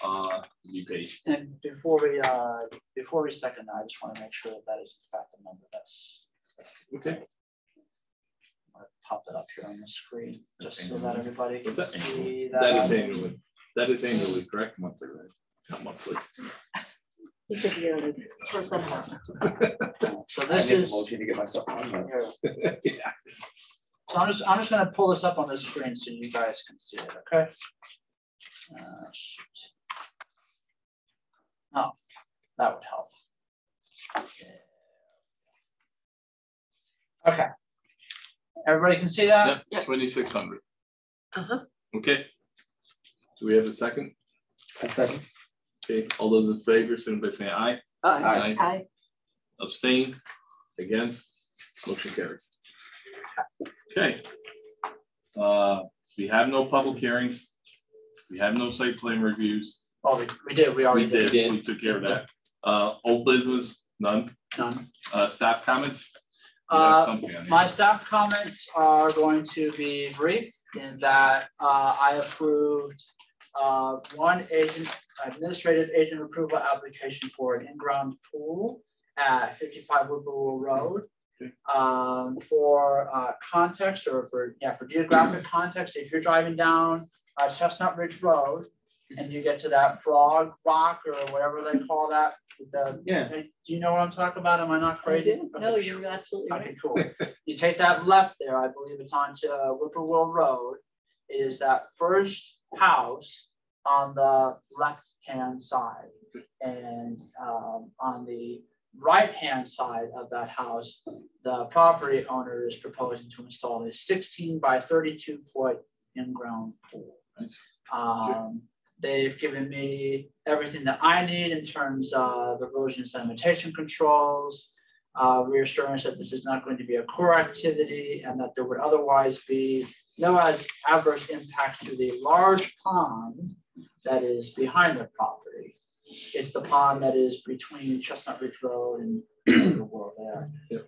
to be paid. And before we second that, I just want to make sure that is in fact the number. That's okay. I'll pop that up here on the screen just so that everybody can that? see that. That is annually. That is annually, correct? Monthly, right? Not monthly. First time. So this is motion to get myself on there. Yeah. So I'm just going to pull this up on the screen so you guys can see it. Okay. Shoot. Oh, that would help. Okay. Everybody can see that? Yep. 2,600. Uh-huh. Okay. Do we have a second? A second. Okay. All those in favor, signify by saying aye. Aye. Aye. Abstain. Against. Motion carries. Okay. We have no public hearings. We have no site plan reviews. Oh, we did. We already did. We took care of that. Old business, none. None. Staff comments. My staff comments are going to be brief in that I approved one administrative agent approval application for an in-ground pool at 55 Whipple Road. For context, or for geographic context, if you're driving down Chestnut Ridge Road and you get to that Frog Rock or whatever they call that, do you know what I'm talking about? Am I not crazy? No, you're absolutely right. Okay, cool. You take that left there, I believe it's onto Whippoorwill Road. It is that first house on the left-hand side, and on the right-hand side of that house, the property owner is proposing to install a 16 by 32 foot in-ground pool. Nice. They've given me everything that I need in terms of erosion sedimentation controls, reassurance that this is not going to be a core activity and that there would otherwise be no adverse impact to the large pond that is behind the property. It's the pond that is between Chestnut Ridge Road and the world there. Yep.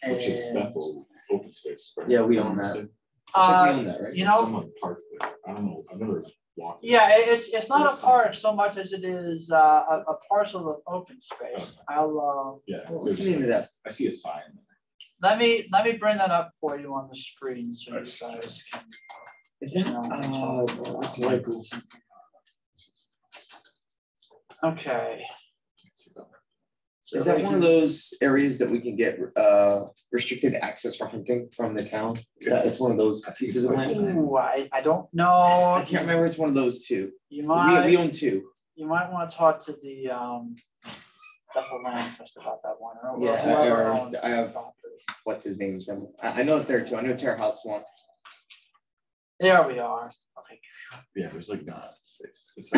Which is Bethel open space. Right? Yeah, we own that. I think we own that, right? You know, someone parked there. I don't know. I've never walked. Yeah, it's not a park so much as it is a parcel of open space. I'll what's the name of that? I see a sign. let me bring that up for you on the screen so you guys can. Is that what's Michael's? Okay. Is that one of those areas that we can get restricted access for hunting from the town? It's one of those pieces of land. Ooh, I don't know. I can't remember. It's one of those two. You might We own two. You might want to talk to the Bethel Land Trust about that one. Yeah, I have. what's his name? I know that there are two. I know Terre Haute's one. There we are. Okay. Yeah, there's like not space. It's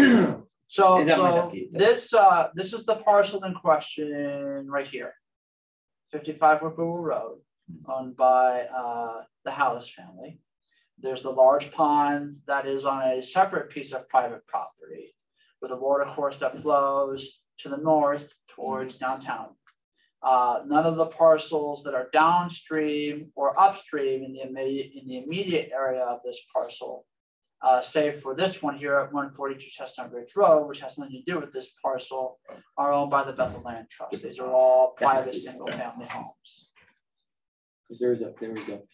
So, And that might so not be- this is the parcel in question right here. 55 Whippoorwill Road, owned by the Hallis family. There's the large pond that is on a separate piece of private property with a water course that flows to the north towards downtown. None of the parcels that are downstream or upstream in the immediate area of this parcel, save for this one here at 142 Chestnut Ridge Road, which has nothing to do with this parcel, are owned by the Bethel Land Trust. These are all private single family homes. Because there was a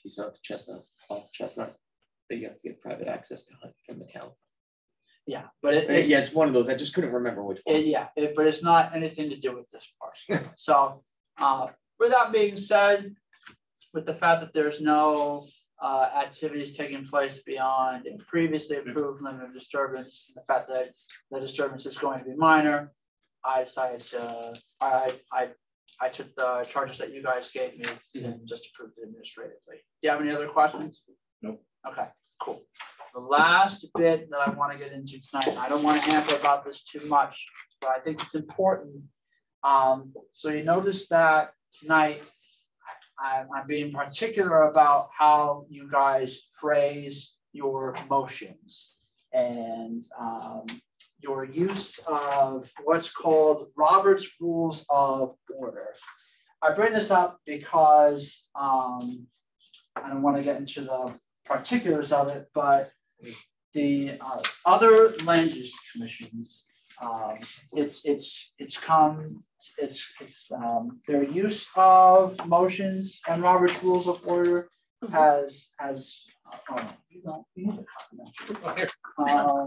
piece of Chestnut that you have to get private access to hunt from the town. Yeah, but Yeah, it's one of those. I just couldn't remember which one. But it's not anything to do with this parcel. So with that being said, with the fact that there's no activities taking place beyond a previously approved limit of disturbance, and the fact that the disturbance is going to be minor, I decided to I took the charges that you guys gave me and just approved it administratively. Do you have any other questions? Nope. Okay, cool. The last bit that I want to get into tonight, and I don't want to hamper about this too much, but I think it's important. So you notice that tonight I'm being particular about how you guys phrase your motions and your use of what's called Robert's Rules of Order. I bring this up because I don't want to get into the particulars of it, but the other land use commissions, their use of motions and Robert's Rules of Order has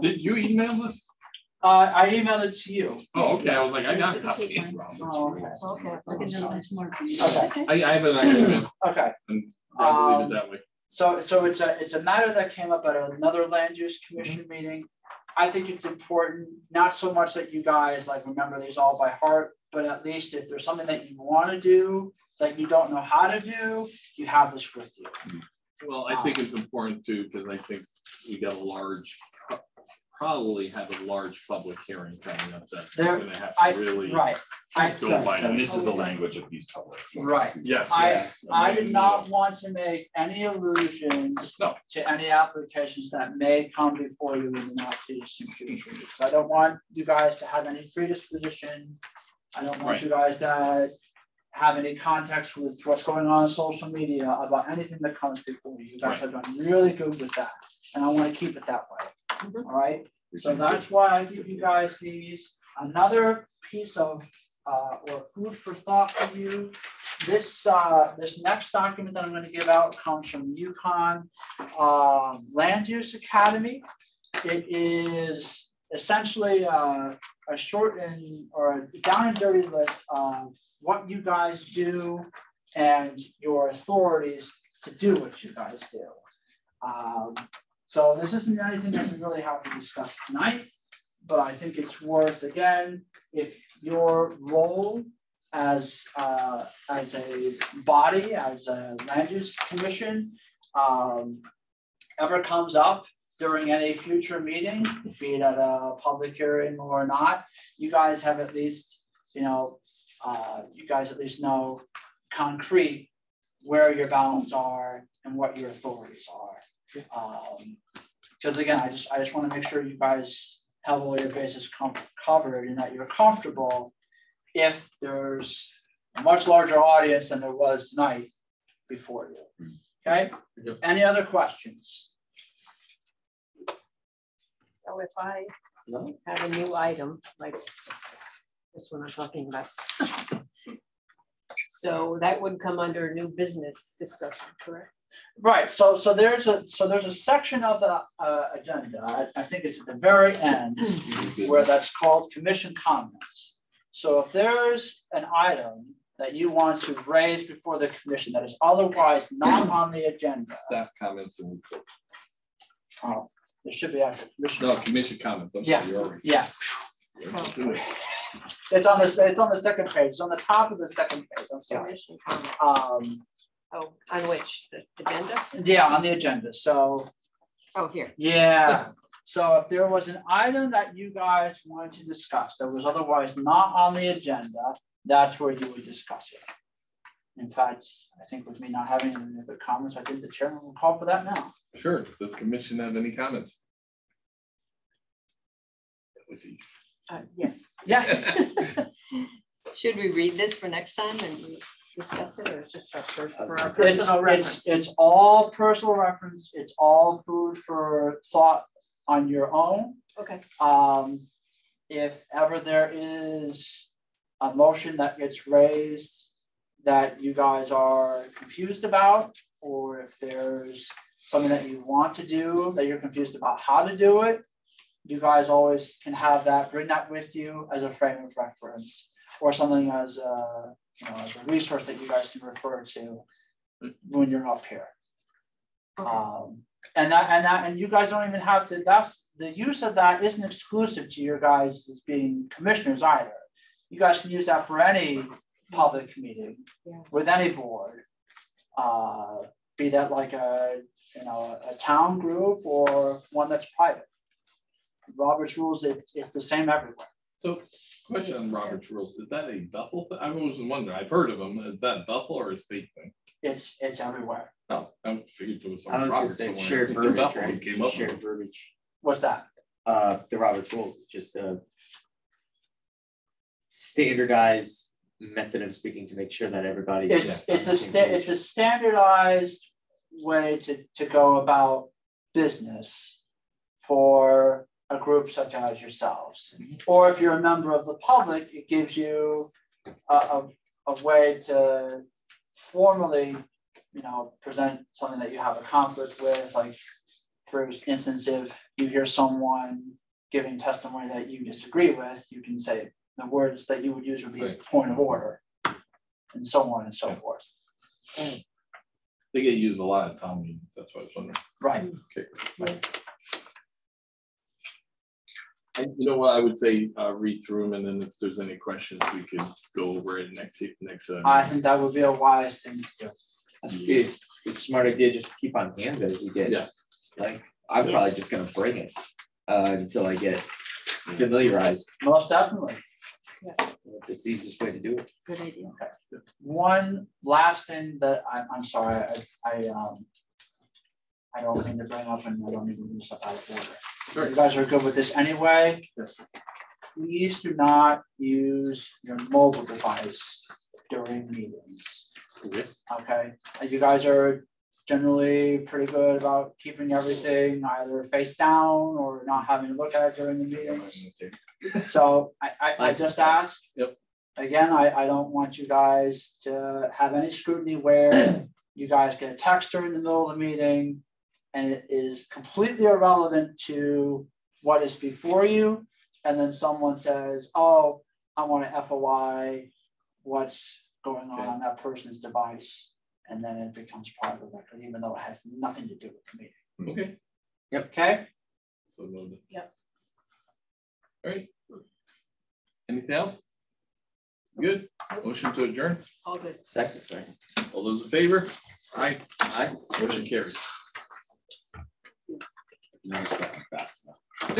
Did you email this? I emailed it to you. Oh, okay. I was like, I got a copy. Oh, okay. Okay. I have an email. Okay. And I'll leave it that way. So it's a matter that came up at another land use commission meeting. I think it's important, not so much that you guys like remember these all by heart, but at least if there's something that you want to do that you don't know how to do, you have this with you. Well, I think it's important too, because I think we got probably have a large public hearing coming up that we're gonna have to really go by. And this is the language of these public. Right. Yes. I did not want to make any allusions to any applications that may come before you in the not too distant future. So I don't want you guys to have any predisposition. I don't want you guys to have any context with what's going on social media about anything that comes before you. You guys have done really good with that, and I want to keep it that way. All right. So that's why I give you guys these. Another piece of or food for thought for you. This next document that I'm going to give out comes from Yukon Land Use Academy. It is essentially a short or a down and dirty list of what you guys do and your authorities to do what you guys do. So this isn't anything that we really have to discuss tonight, but I think it's worth, again, if your role as a body, as a land use commission, ever comes up during any future meeting, be it at a public hearing or not, you guys have at least, you guys at least know concrete where your bounds are and what your authorities are. Because again, I just want to make sure you guys have all your bases covered and that you're comfortable if there's a much larger audience than there was tonight before you. Okay. Yep. Any other questions? So if I have a new item like this one I'm talking about, so that would come under new business discussion, correct? Right. So there's a section of the agenda. I think it's at the very end where that's called commission comments. So if there's an item that you want to raise before the commission that is otherwise not on the agenda, Staff comments and reports. Oh, there should be actual commission. No, commission comments. I'm sorry, you're already. Yeah. It's on the second page. It's on the top of the second page. I'm sorry. Oh, on which, the agenda? Yeah, on the agenda, so, Oh, here. yeah. So if there was an item that you guys wanted to discuss that was otherwise not on the agenda, that's where you would discuss it. In fact, I think with me not having any other comments, I think the chairman will call for that now. Sure. Does the commission have any comments? That was easy. Yes. Yeah. Should we read this for next time and discuss it, or it's just for our personal reference? It's all personal reference. It's all food for thought on your own. Okay. If ever there is a motion that gets raised that you guys are confused about, or if there's something that you want to do that you're confused about how to do it, you guys always can have that, bring that with you as a frame of reference, or something as a, as a resource that you guys can refer to when you're up here. Okay. And you guys don't even have to, that's the use of that isn't exclusive to your guys as being commissioners either. You guys can use that for any public meeting, with any board, be that like a town group or one that's private. Robert's rules, it's the same everywhere. So, question on Robert's rules, is that a Bethel? I was wondering, I've heard of them. Is that Bethel or a state thing? It's everywhere. Oh, I figured it was I some was Robert's gonna say somewhere. shared verbiage, Bethel right? came Just up shared with. verbiage. What's that? The Robert's rules is just a standardized method of speaking to make sure that everybody. It's a standardized way to go about business for a group such as yourselves. Or if you're a member of the public, it gives you a way to formally, present something that you have a conflict with. Like, for instance, if you hear someone giving testimony that you disagree with, you can say the words that you would use would be Right. point of order, and so on and so forth. They get used a lot at town meetings. That's what I was wondering. Right. Okay. And you know what, I would say read through them, and then if there's any questions, we could go over it next. I think that would be a wise thing to do. It's a smart idea just to keep on hand as you get. Yeah. Like, I'm probably just gonna bring it until I get familiarized. Most definitely. It's the easiest way to do it. Good idea. Okay. One last thing that I'm sorry, I don't mean to bring up, and I don't mean to move stuff out of order. Sure. You guys are good with this anyway. Yes. Please do not use your mobile device during meetings. Okay. You guys are generally pretty good about keeping everything either face down or not having to look at it during the meetings. So I just ask. Yep. Again, I don't want you guys to have any scrutiny where you guys get a text during the middle of the meeting and it is completely irrelevant to what is before you. And then someone says, oh, I want to FOI what's going on that person's device. And then it becomes part of the record, even though it has nothing to do with the meeting. Okay. Yep. Okay. So noted. Yep. All right. Anything else? Good. Motion to adjourn. All good. Second, right? All those in favor? Aye. Motion carries. Nice.